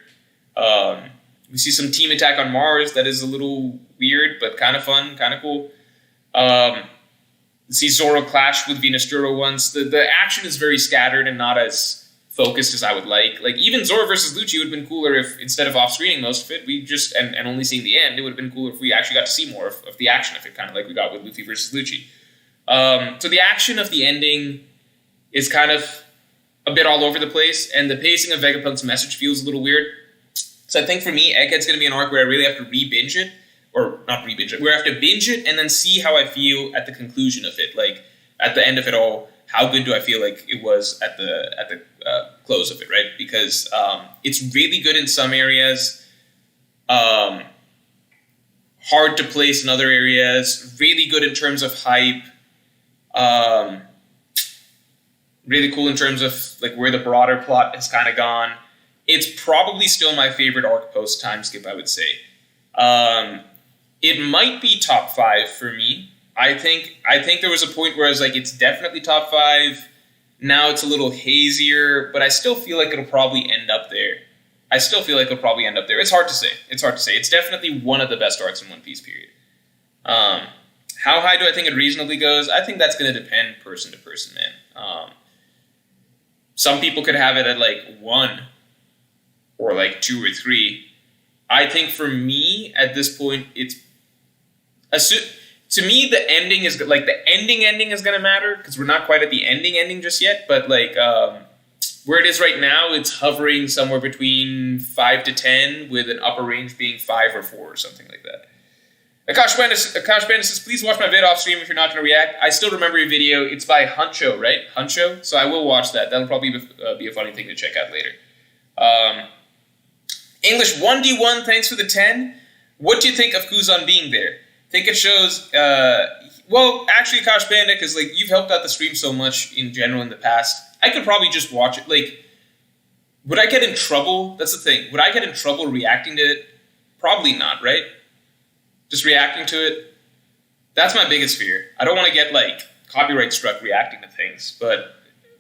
We see some team attack on Mars that is a little weird, but kind of fun, kind of cool. We see Zoro clash with Venus Juro once. The action is very scattered and not as focused as I would like. Like, even Zoro versus Lucci would have been cooler if, instead of off-screening most of it, we just, and only seeing the end, it would have been cooler if we actually got to see more of the action of it, kind of like we got with Luffy versus Lucci. So the action of the ending is kind of a bit all over the place, and the pacing of Vegapunk's message feels a little weird. So I think for me, Egghead's going to be an arc where I really have to re-binge it, or not re-binge it, where I have to binge it and then see how I feel at the conclusion of it, like at the end of it all. How good do I feel like it was at the close of it, right? Because it's really good in some areas, hard to place in other areas, really good in terms of hype, really cool in terms of like where the broader plot has kind of gone. It's probably still my favorite arc post time skip, I would say. It might be top 5 for me. I think there was a point where I was like, it's definitely top 5. Now it's a little hazier, but I still feel like it'll probably end up there. It's hard to say. It's definitely one of the best arcs in One Piece, period. How high do I think it reasonably goes? I think that's going to depend person to person, man. Some people could have it at like 1 or like 2 or 3. I think for me, at this point, to me, the ending is like the ending is gonna matter because we're not quite at the ending just yet. But like where it is right now, it's hovering somewhere between 5 to 10, with an upper range being 5 or 4 or something like that. Akash Bandit says, please watch my vid off stream if you're not gonna react. I still remember your video. It's by Huncho, right? Huncho. So I will watch that. That'll probably be a funny thing to check out later. English 1D1, thanks for the 10. What do you think of Kuzan being there? Think it shows, well, actually, Akash Bandit, because, like, you've helped out the stream so much in general in the past, I could probably just watch it. Like, would I get in trouble? That's the thing. Would I get in trouble reacting to it? Probably not, right? Just reacting to it? That's my biggest fear. I don't want to get, like, copyright struck reacting to things, but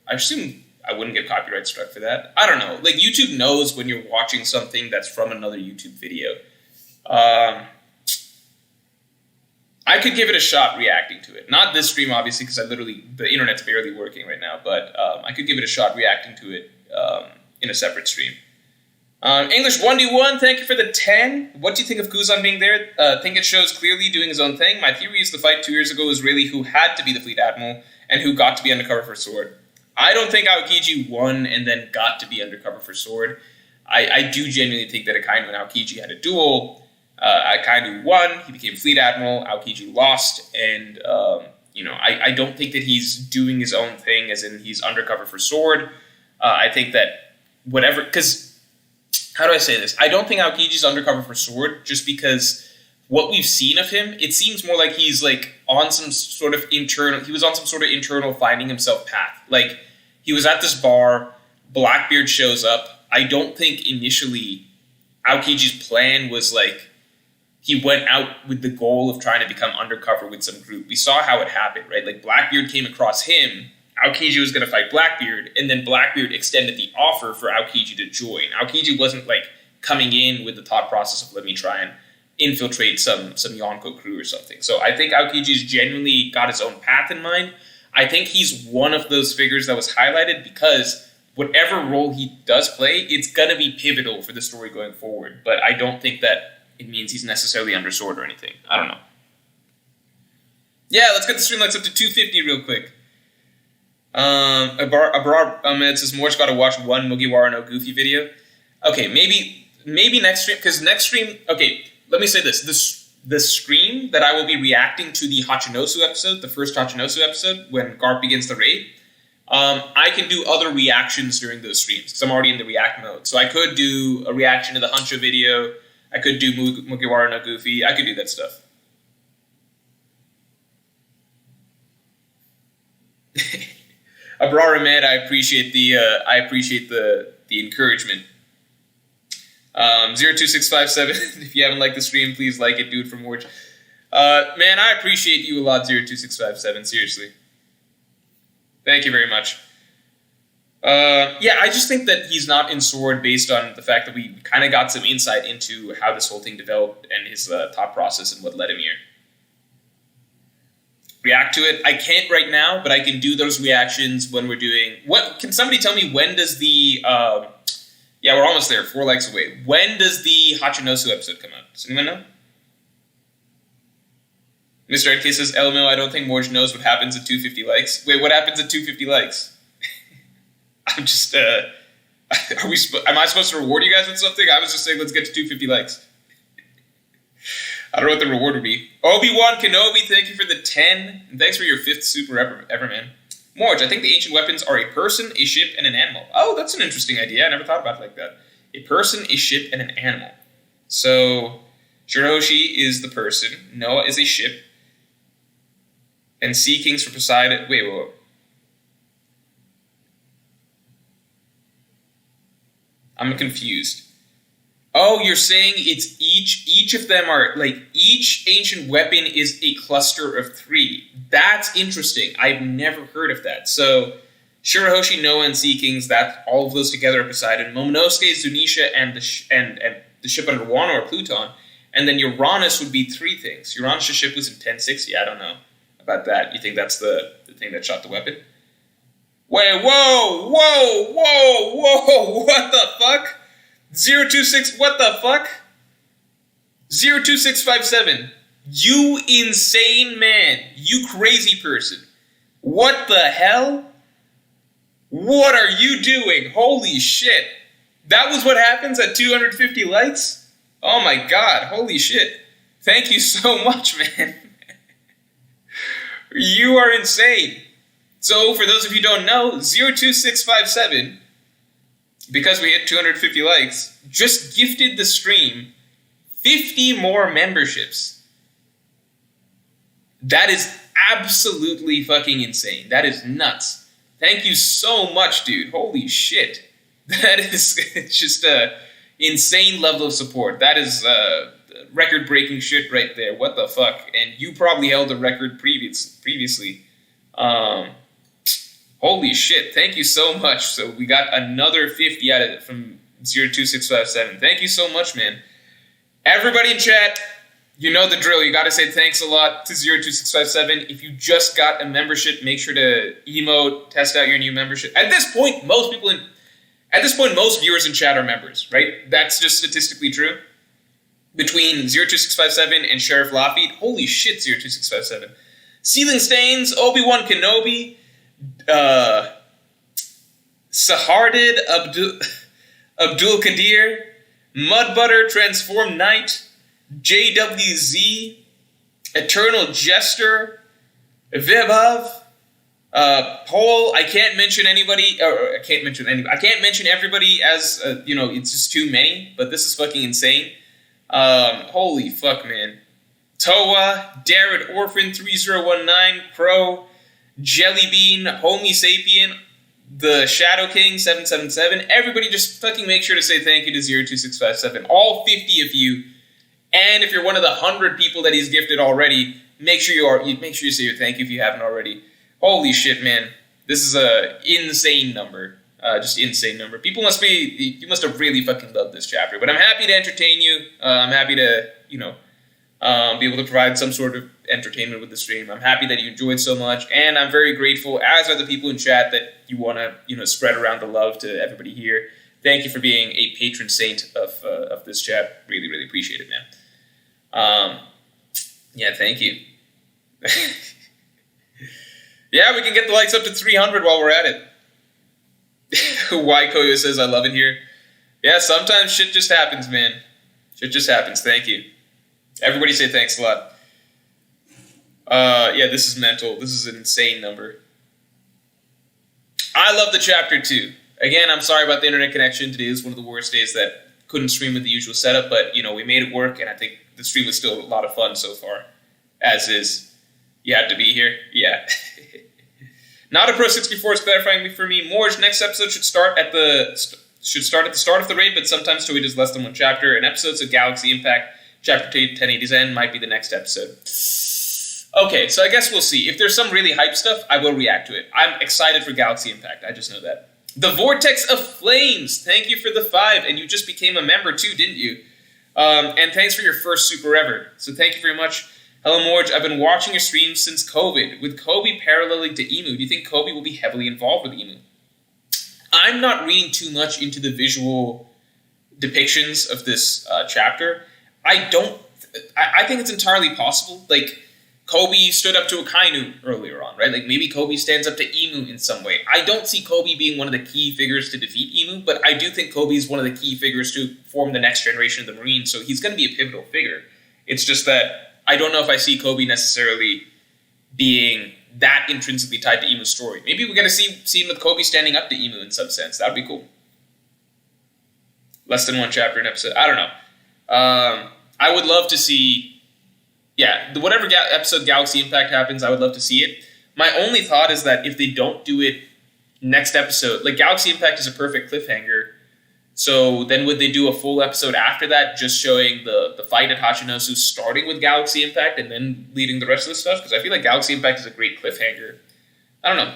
I assume I wouldn't get copyright struck for that. I don't know. Like, YouTube knows when you're watching something that's from another YouTube video. I could give it a shot reacting to it. Not this stream, obviously, because the internet's barely working right now, but I could give it a shot reacting to it in a separate stream. English 1D1, thank you for the 10. What do you think of Kuzan being there? Think it shows clearly doing his own thing. My theory is the fight 2 years ago was really who had to be the Fleet Admiral and who got to be undercover for Sword. I don't think Aokiji won and then got to be undercover for Sword. I do genuinely think that Akainu and Aokiji had a duel. Akainu won, he became Fleet Admiral, Aokiji lost, and, I don't think that he's doing his own thing, as in he's undercover for Sword. I think that whatever, because, how do I say this? I don't think Aokiji's undercover for Sword, just because what we've seen of him, it seems more like he's, like, on some sort of internal finding himself path. Like, he was at this bar, Blackbeard shows up. I don't think initially Aokiji's plan was like he went out with the goal of trying to become undercover with some group. We saw how it happened, right? Like Blackbeard came across him, Aokiji was going to fight Blackbeard, and then Blackbeard extended the offer for Aokiji to join. Aokiji wasn't like coming in with the thought process of let me try and infiltrate some Yonko crew or something. So I think Aokiji's genuinely got his own path in mind. I think he's one of those figures that was highlighted because whatever role he does play, it's going to be pivotal for the story going forward. But I don't think that it means he's necessarily under sword or anything. I don't know. Yeah, let's get the stream likes up to 250 real quick. Abrar Ahmed says, Morj got to watch one Mugiwara no Goofy video. Okay, maybe next stream, because next stream, okay, let me say this. The stream that I will be reacting to the Hachinosu episode, the first Hachinosu episode, when Garp begins the raid, I can do other reactions during those streams, because I'm already in the react mode. So I could do a reaction to the Huncho video, I could do Mugiwara no Goofy, I could do that stuff. Abrar Ahmed, I appreciate the encouragement. 02657, if you haven't liked the stream, please like it, do it for Morj. Man, I appreciate you a lot, 02657, seriously. Thank you very much. Yeah, I just think that he's not in sword based on the fact that we kind of got some insight into how this whole thing developed and his thought process and what led him here. React to it. I can't right now, but I can do those reactions when we're doing... What? Can somebody tell me when does the... yeah, we're almost there. 4 likes away. When does the Hachinosu episode come out? Does anyone know? Mr. NK says, LMO, I don't think Morj knows what happens at 250 likes. Wait, what happens at 250 likes? I'm just, am I supposed to reward you guys with something? I was just saying, let's get to 250 likes. I don't know what the reward would be. Obi-Wan Kenobi, thank you for the 10. And thanks for your 5th super ever, man. Morj, I think the ancient weapons are a person, a ship, and an animal. Oh, that's an interesting idea. I never thought about it like that. A person, a ship, and an animal. So, Shirahoshi is the person. Noah is a ship. And Sea Kings for Poseidon. Wait. I'm confused. Oh, you're saying it's each of them are, like, each ancient weapon is a cluster of 3. That's interesting. I've never heard of that. So, Shirahoshi, Noah, and Sea Kings, that all of those together are Poseidon. Momonosuke, Zunisha, and the ship under Wano or Pluton. And then Uranus would be 3 things. Uranus' ship was in 1060. I don't know about that. You think that's the thing that shot the weapon? Wait, whoa, what the fuck? 026, what the fuck? 02657. You insane man. You crazy person. What the hell? What are you doing? Holy shit. That was what happens at 250 likes? Oh my god, holy shit. Thank you so much, man. You are insane. So, for those of you who don't know, 02657... because we hit 250 likes, just gifted the stream 50 more memberships. That is absolutely fucking insane. That is nuts. Thank you so much, dude. Holy shit. That is just a insane level of support. That is record-breaking shit right there. What the fuck? And you probably held a record previously. Holy shit, thank you so much. So we got another 50 out of it from 02657. Thank you so much, man. Everybody in chat, you know the drill. You got to say thanks a lot to 02657. If you just got a membership, make sure to emote, test out your new membership. At this point, most viewers in chat are members, right? That's just statistically true. Between 02657 and Sheriff Lafitte, holy shit, 02657. Ceiling Stains, Obi-Wan Kenobi, Sahardid Abdul Kadir, Mudbutter Transformed Knight, JWZ, Eternal Jester, Vibhav, Paul. I can't mention anybody, I can't mention everybody as it's just too many. But this is fucking insane. Holy fuck, man. Toa, Darren Orphan 3019, Crow, Jellybean, Homo Sapien, the Shadow King 777. Everybody just fucking make sure to say thank you to 02657. All 50 of you. And if you're one of the 100 people that he's gifted already, make sure you say your thank you if you haven't already. Holy shit, man. This is a insane number. Just insane number. You must have really fucking loved this chapter. But I'm happy to entertain you. I'm happy to, be able to provide some sort of entertainment with the stream. I'm happy that you enjoyed so much, and I'm very grateful, as are the people in chat, that you want to, spread around the love to everybody here. Thank you for being a patron saint of this chat. Really, really appreciate it, man. Yeah, thank you. Yeah, we can get the likes up to 300 while we're at it. Why Koyo says, I love it here. Yeah, sometimes shit just happens, man. Shit just happens. Thank you. Everybody say thanks a lot. Yeah, this is mental. This is an insane number. I love the chapter too. Again, I'm sorry about the internet connection. Today is one of the worst days that couldn't stream with the usual setup, but, we made it work, and I think the stream was still a lot of fun so far. As is. You had to be here? Yeah. Not a Pro 64 is clarifying for me. Morj, next episode should start at the start of the raid, but sometimes Toei does less than one chapter. And episodes of Galaxy Impact, Chapter 1080's End, might be the next episode. Okay, so I guess we'll see. If there's some really hype stuff, I will react to it. I'm excited for Galaxy Impact. I just know that. The Vortex of Flames, thank you for the 5. And you just became a member too, didn't you? And thanks for your first super ever. So thank you very much. Hello, Morj. I've been watching your streams since COVID. With Kobe paralleling to Emu, do you think Kobe will be heavily involved with Emu? I'm not reading too much into the visual depictions of this chapter. I think it's entirely possible. Like, Kobe stood up to Akainu earlier on, right? Like, maybe Kobe stands up to Emu in some way. I don't see Kobe being one of the key figures to defeat Emu, but I do think Kobe is one of the key figures to form the next generation of the Marines, so he's going to be a pivotal figure. It's just that I don't know if I see Kobe necessarily being that intrinsically tied to Emu's story. Maybe we're going to see him with Kobe standing up to Emu in some sense. That would be cool. Less than one chapter an episode. I don't know. I would love to see... Yeah, whatever episode Galaxy Impact happens, I would love to see it. My only thought is that if they don't do it next episode... Like, Galaxy Impact is a perfect cliffhanger. So then would they do a full episode after that, just showing the fight at Hachinosu, starting with Galaxy Impact and then leading the rest of the stuff? Because I feel like Galaxy Impact is a great cliffhanger. I don't know.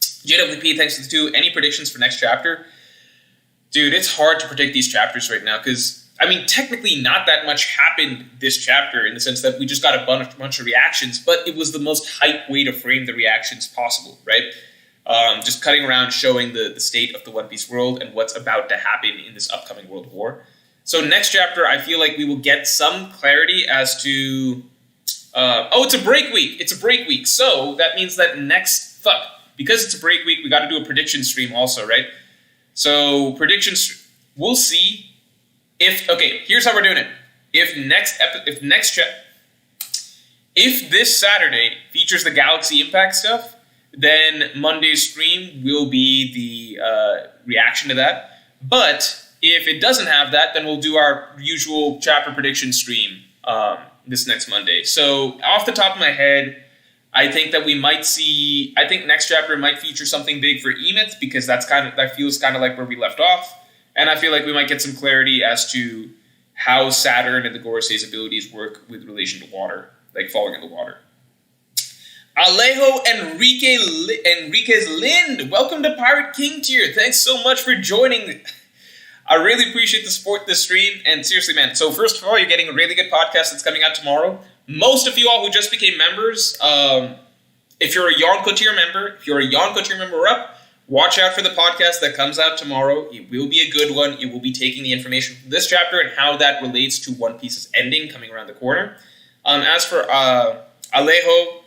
JWP, thanks to the 2. Any predictions for next chapter? Dude, it's hard to predict these chapters right now because, technically not that much happened this chapter in the sense that we just got a bunch of reactions, but it was the most hype way to frame the reactions possible, right? Just cutting around showing the state of the One Piece world and what's about to happen in this upcoming World War. So next chapter, I feel like we will get some clarity as to... it's a break week. It's a break week. So that means that because it's a break week, we got to do a prediction stream also, right? So we'll see if... Okay, here's how we're doing it. If this Saturday features the Galaxy Impact stuff, then Monday's stream will be the reaction to that. But if it doesn't have that, then we'll do our usual chapter prediction stream this next Monday. So off the top of my head, I think that we might see... I think next chapter might feature something big for Emeth because that feels kind of like where we left off. And I feel like we might get some clarity as to how Saturn and the Gorosei's abilities work with relation to water, like falling in the water. Alejo Enriquez Lind, welcome to Pirate King tier. Thanks so much for joining. I really appreciate the support this stream. And seriously, man, so first of all, you're getting a really good podcast that's coming out tomorrow. Most of you all who just became members, if you're a Yonko tier member up, watch out for the podcast that comes out tomorrow. It will be a good one. It will be taking the information from this chapter and how that relates to One Piece's ending coming around the corner. As for Alejo,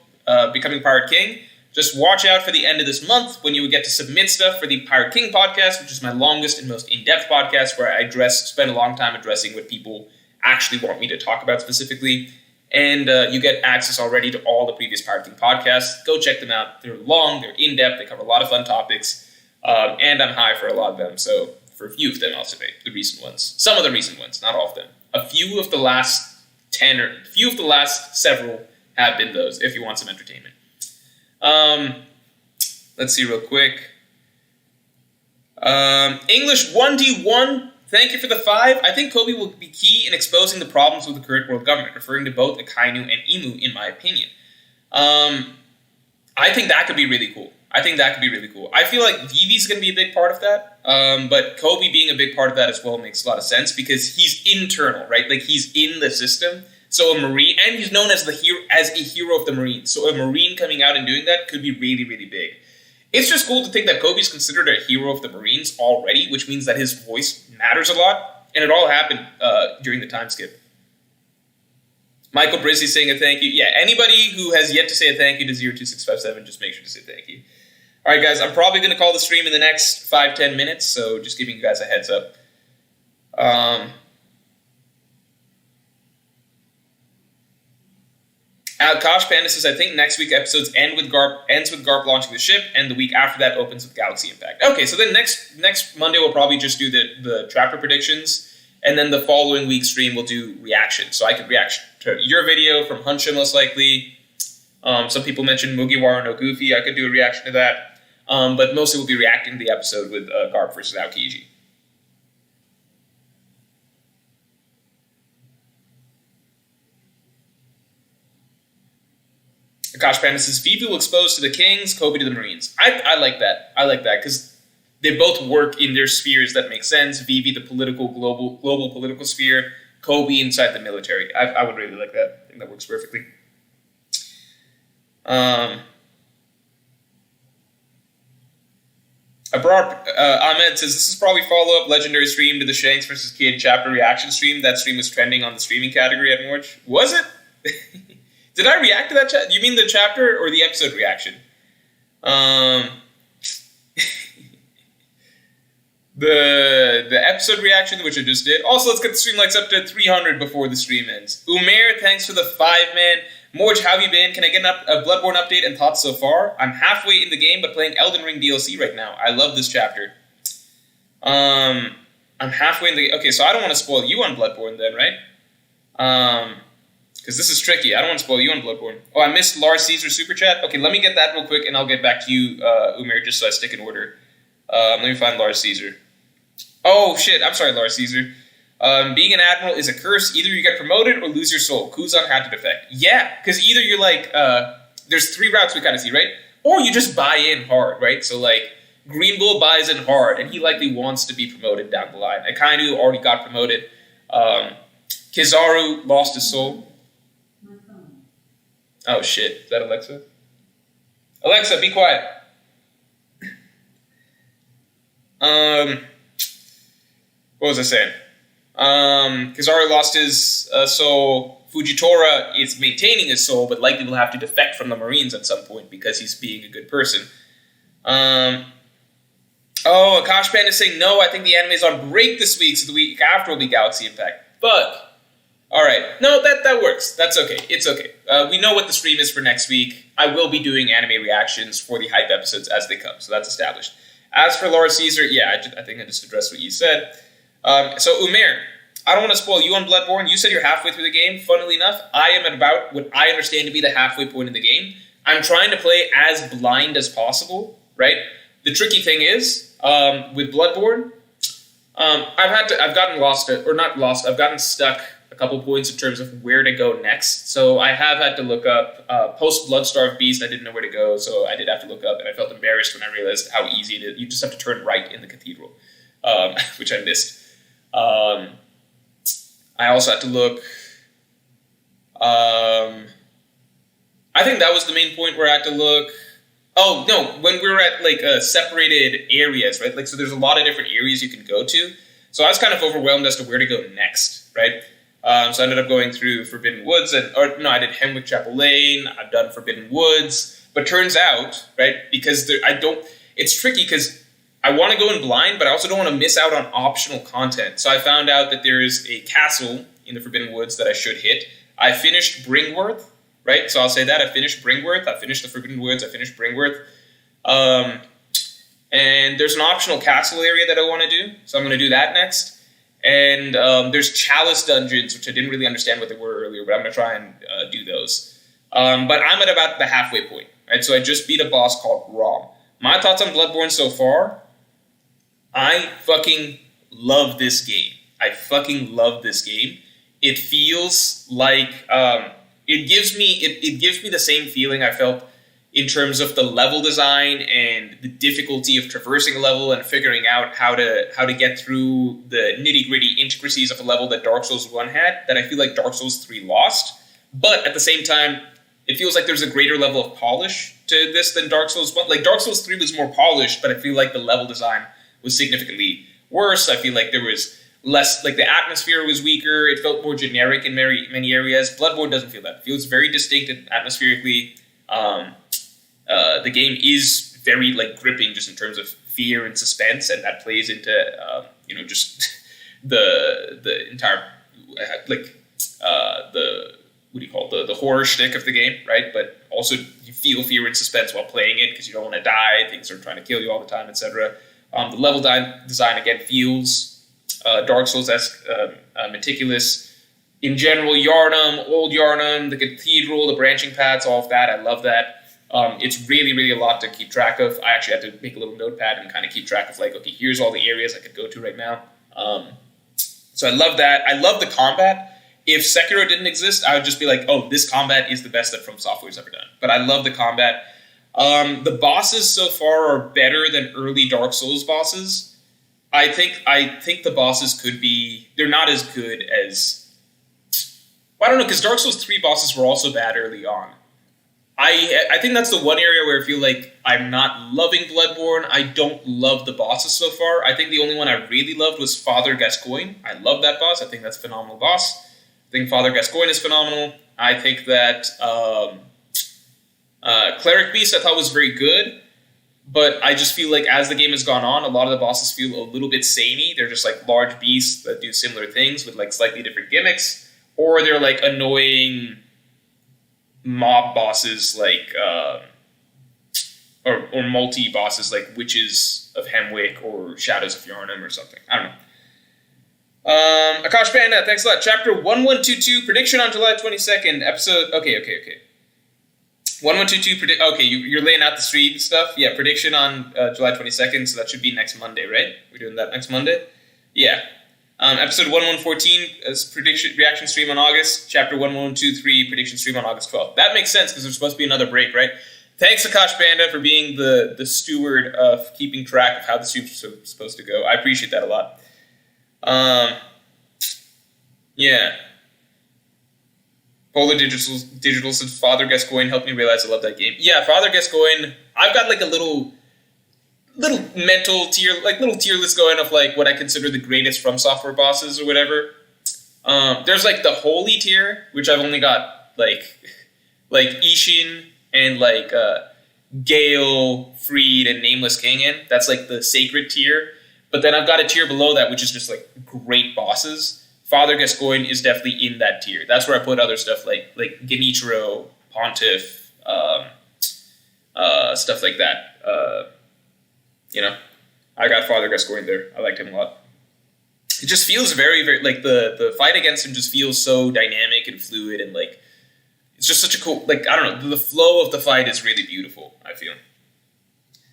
becoming Pirate King, just watch out for the end of this month when you would get to submit stuff for the Pirate King podcast, which is my longest and most in-depth podcast where I spend a long time addressing what people actually want me to talk about specifically. And you get access already to all the previous Pirate King podcasts. Go check them out. They're long, they're in-depth, they cover a lot of fun topics, and I'm high for a lot of them. So for a few of them, I'll say the recent ones. Some of the recent ones, not all of them. A few of the last several have been those, if you want some entertainment. Let's see real quick. English 1D1, thank you for the 5. I think Kobe will be key in exposing the problems with the current world government, referring to both Akainu and Imu, in my opinion. I think that could be really cool. I feel like Vivi's going to be a big part of that, but Kobe being a big part of that as well makes a lot of sense because he's internal, right? Like, he's in the system. So a Marine, and he's known as a hero of the Marines. So a Marine coming out and doing that could be really, really big. It's just cool to think that Kobe's considered a hero of the Marines already, which means that his voice matters a lot, and it all happened during the time skip. Michael Brizzy saying a thank you. Yeah, anybody who has yet to say a thank you to 02657, just make sure to say thank you. All right, guys, I'm probably going to call the stream in the next 5-10 minutes, so just giving you guys a heads up. Kosh Panda says, I think next week episodes ends with Garp launching the ship, and the week after that opens with Galaxy Impact. Okay, so then next Monday we'll probably just do the chapter predictions, and then the following week stream we'll do reactions. So I could react to your video from Hunsha most likely. Some people mentioned Mugiwara no Goofy. I could do a reaction to that. But mostly we'll be reacting to the episode with Garp versus Aokiji. Akash Panda says, Vivi will expose to the Kings, Kobe to the Marines. I like that. I like that because they both work in their spheres that make sense. Vivi, the global political sphere. Kobe inside the military. I would really like that. I think that works perfectly. Ahmed says, this is probably follow-up legendary stream to the Shanks versus Kid chapter reaction stream. That stream was trending on the streaming category at Morj. Was it? Did I react to that chat? You mean the chapter or the episode reaction? The episode reaction, which I just did. Also, let's get the stream likes up to 300 before the stream ends. Umair, thanks for the 5-man. Morj, how have you been? Can I get a Bloodborne update and thoughts so far? I'm halfway in the game, but playing Elden Ring DLC right now. I love this chapter. I'm halfway in the... Okay, so I don't want to spoil you on Bloodborne then, right? Because this is tricky. I don't want to spoil you on Bloodborne. Oh, I missed Lars Caesar Super Chat. Okay, let me get that real quick, and I'll get back to you, Umair, just so I stick in order. Let me find Lars Caesar. Oh, shit. I'm sorry, Lars Caesar. Being an admiral is a curse. Either you get promoted or lose your soul. Kuzan had to defect. Yeah, because either you're like... there's 3 routes we kind of see, right? Or you just buy in hard, right? So, like, Green Bull buys in hard, and he likely wants to be promoted down the line. Akainu already got promoted. Kizaru lost his soul. Oh, shit. Is that Alexa? Alexa, be quiet. What was I saying? Kizaru lost his soul. Fujitora is maintaining his soul, but likely will have to defect from the Marines at some point because he's being a good person. Akash Panda is saying, no, I think the anime is on break this week, so the week after will be Galaxy Impact. But... Alright, no, that works. That's okay. It's okay. We know what the stream is for next week. I will be doing anime reactions for the hype episodes as they come, so that's established. As for Laura Caesar, yeah, I think I just addressed what you said. So, Umair, I don't want to spoil you on Bloodborne. You said you're halfway through the game. Funnily enough, I am at about what I understand to be the halfway point in the game. I'm trying to play as blind as possible, right? The tricky thing is, with Bloodborne, I've gotten stuck a couple points in terms of where to go next. So I have had to look up post Bloodstarved Beast. I didn't know where to go, so I did have to look up, and I felt embarrassed when I realized how easy it is. You just have to turn right in the cathedral, which I missed. I also had to look. I think that was the main point where I had to look. Oh no, when we were at like separated areas, right? Like, so there's a lot of different areas you can go to. So I was kind of overwhelmed as to where to go next, right? So I ended up going through Forbidden Woods, I did Hemwick Chapel Lane, I've done Forbidden Woods, but turns out, right, because it's tricky because I want to go in blind, but I also don't want to miss out on optional content. So I found out that there is a castle in the Forbidden Woods that I should hit. I finished Bringworth, right, so I'll say that, I finished Bringworth, I finished the Forbidden Woods, I finished Bringworth, and there's an optional castle area that I want to do, so I'm going to do that next. And there's Chalice Dungeons, which I didn't really understand what they were earlier, but I'm going to try and do those. But I'm at about the halfway point, right? So I just beat a boss called Rom. My thoughts on Bloodborne so far, I fucking love this game. I fucking love this game. It feels like it gives me the same feeling I felt in terms of the level design and the difficulty of traversing a level and figuring out how to get through the nitty-gritty intricacies of a level that Dark Souls 1 had, that I feel like Dark Souls 3 lost. But at the same time, it feels like there's a greater level of polish to this than Dark Souls 1. Like, Dark Souls 3 was more polished, but I feel like the level design was significantly worse. I feel like there was less, like, the atmosphere was weaker. It felt more generic in many areas. Bloodborne doesn't feel that. It feels very distinct and atmospherically. The game is very, like, gripping just in terms of fear and suspense, and that plays into, just the entire, like, what do you call it, the horror shtick of the game, right? But also you feel fear and suspense while playing it because you don't want to die, things are trying to kill you all the time, etc. The level design, again, feels Dark Souls-esque, meticulous. In general, Yharnam, Old Yharnam, the cathedral, the branching paths, all of that, I love that. It's really, really a lot to keep track of. I actually had to make a little notepad and kind of keep track of, like, okay, here's all the areas I could go to right now. So I love that. I love the combat. If Sekiro didn't exist, I would just be like, oh, this combat is the best that From Software's ever done. But I love the combat. The bosses so far are better than early Dark Souls bosses. I think the bosses could be... They're not as good as... Well, I don't know, because Dark Souls 3 bosses were also bad early on. I think that's the one area where I feel like I'm not loving Bloodborne. I don't love the bosses so far. I think the only one I really loved was Father Gascoigne. I love that boss. I think that's a phenomenal boss. I think Father Gascoigne is phenomenal. I think that Cleric Beast I thought was very good, but I just feel like as the game has gone on, a lot of the bosses feel a little bit samey. They're just like large beasts that do similar things with like slightly different gimmicks, or they're like annoying mob bosses like or multi-bosses like Witches of Hemwick or Shadows of Yharnam or something. I don't know. Akash Panda, thanks a lot. Chapter 1122, prediction on July 22nd, episode... Okay. 1122, okay, you're laying out the street stuff? Yeah, prediction on July 22nd, so that should be next Monday, right? We're doing that next Monday? Yeah. Episode 1114 is prediction reaction stream on August. Chapter 1123, prediction stream on August 12th. That makes sense, because there's supposed to be another break, right? Thanks, Akash Panda, for being the steward of keeping track of how the stream's supposed to go. I appreciate that a lot. Yeah. Polar Digital says Father Gascoigne helped me realize I love that game. Yeah, Father Gascoigne, I've got like a little mental tier, like little tier list going of like what I consider the greatest From Software bosses or whatever. There's like the holy tier, which I've only got like Ishin and like Gale, Freed, and Nameless King in. That's like the sacred tier. But then I've got a tier below that, which is just like great bosses. Father Gascoigne is definitely in that tier. That's where I put other stuff like Genichiro, Pontiff, stuff like that. I got Father Gascoigne there. I liked him a lot. It just feels very, very, like, the fight against him just feels so dynamic and fluid, and, like, it's just such a cool, like, I don't know, the flow of the fight is really beautiful, I feel.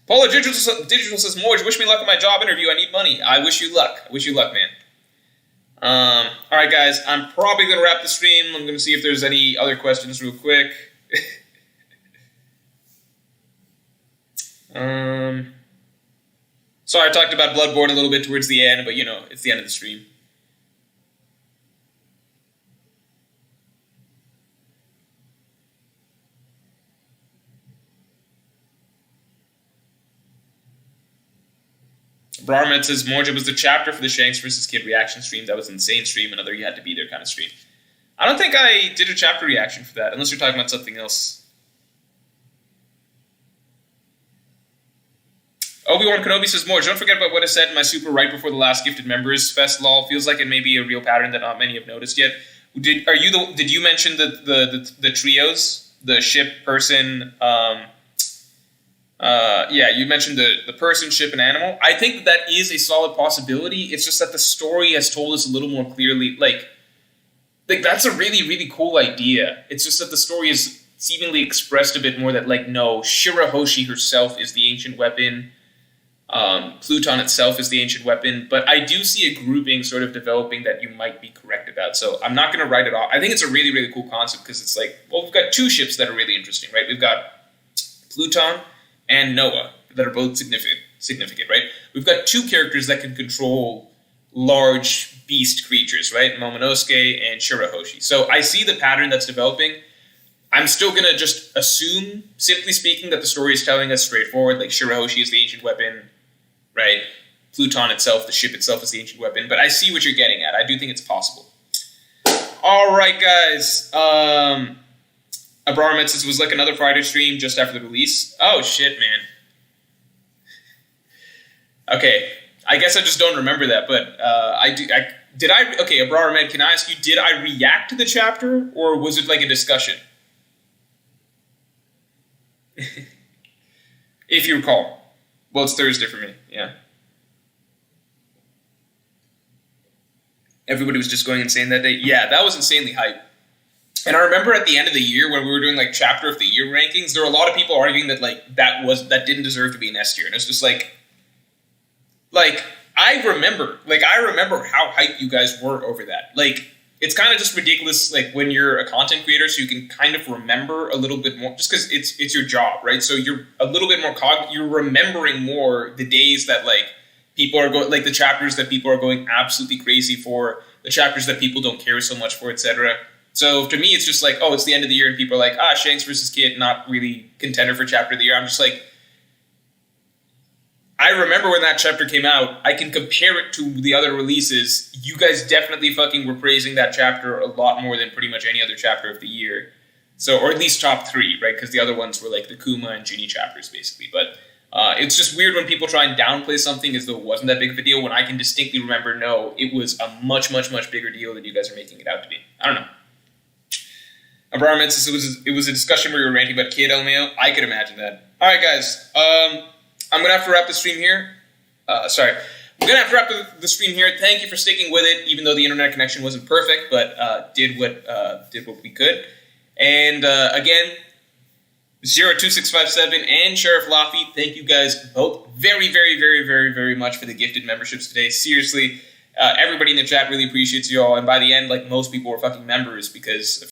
Polar Digital says, Morj, wish me luck on my job interview. I need money. I wish you luck. I wish you luck, man. Alright, guys, I'm probably going to wrap the stream. I'm going to see if there's any other questions real quick. Sorry, I talked about Bloodborne a little bit towards the end, but, it's the end of the stream. Brahmed says, Morj was the chapter for the Shanks versus Kid reaction stream. That was an insane stream, another you had to be there kind of stream. I don't think I did a chapter reaction for that, unless you're talking about something else. Obi-Wan Kenobi says, Morj, don't forget about what I said in my super right before the last Gifted Members Fest lol. Feels like it may be a real pattern that not many have noticed yet. Did you mention the trios? The ship, person, you mentioned the person, ship, and animal. I think that is a solid possibility. It's just that the story has told us a little more clearly. Like that's a really, really cool idea. It's just that the story is seemingly expressed a bit more that, like, no, Shirahoshi herself is the ancient weapon. Pluton itself is the ancient weapon, but I do see a grouping sort of developing that you might be correct about. So I'm not going to write it off. I think it's a really, really cool concept because it's like, well, we've got two ships that are really interesting, right? We've got Pluton and Noah that are both significant, right? We've got two characters that can control large beast creatures, right? Momonosuke and Shirahoshi. So I see the pattern that's developing. I'm still going to just assume, simply speaking, that the story is telling us straightforward, like Shirahoshi is the ancient weapon, right? Pluton itself, the ship itself, is the ancient weapon. But I see what you're getting at. I do think it's possible. All right, guys. Abramovitz, this was like another Friday stream just after the release. Oh, shit, man. Okay. I guess I just don't remember that, but okay, Abramovitz, can I ask you, did I react to the chapter, or was it like a discussion? If you recall. Well, it's Thursday for me, yeah. Everybody was just going insane that day. Yeah, that was insanely hype. And I remember at the end of the year when we were doing like chapter of the year rankings, there were a lot of people arguing that like that didn't deserve to be an S tier. And it's just like I remember how hyped you guys were over that. Like, it's kind of just ridiculous, like, when you're a content creator, so you can kind of remember a little bit more, just because it's your job, right? So you're a little bit more you're remembering more the days that, like, people are going, like, the chapters that people are going absolutely crazy for, the chapters that people don't care so much for, etc. So to me, it's just like, oh, it's the end of the year, and people are like, Shanks versus Kid, not really contender for chapter of the year. I'm just like, I remember when that chapter came out, I can compare it to the other releases. You guys definitely fucking were praising that chapter a lot more than pretty much any other chapter of the year. So, or at least top three, right? Because the other ones were like the Kuma and Ginny chapters, basically. But it's just weird when people try and downplay something as though it wasn't that big of a deal, when I can distinctly remember, no, it was a much, much, much bigger deal than you guys are making it out to be. I don't know. Abramovitz, it was a discussion where you were ranting about Kid LMAO. I could imagine that. All right, guys. I'm going to have to wrap the stream here. I'm going to have to wrap the stream here. Thank you for sticking with it, even though the internet connection wasn't perfect, but did what we could. And again, 02657 and Sheriff Laffy, thank you guys both very, very, very, very, very much for the gifted memberships today. Seriously, everybody in the chat really appreciates you all. And by the end, like, most people were fucking members because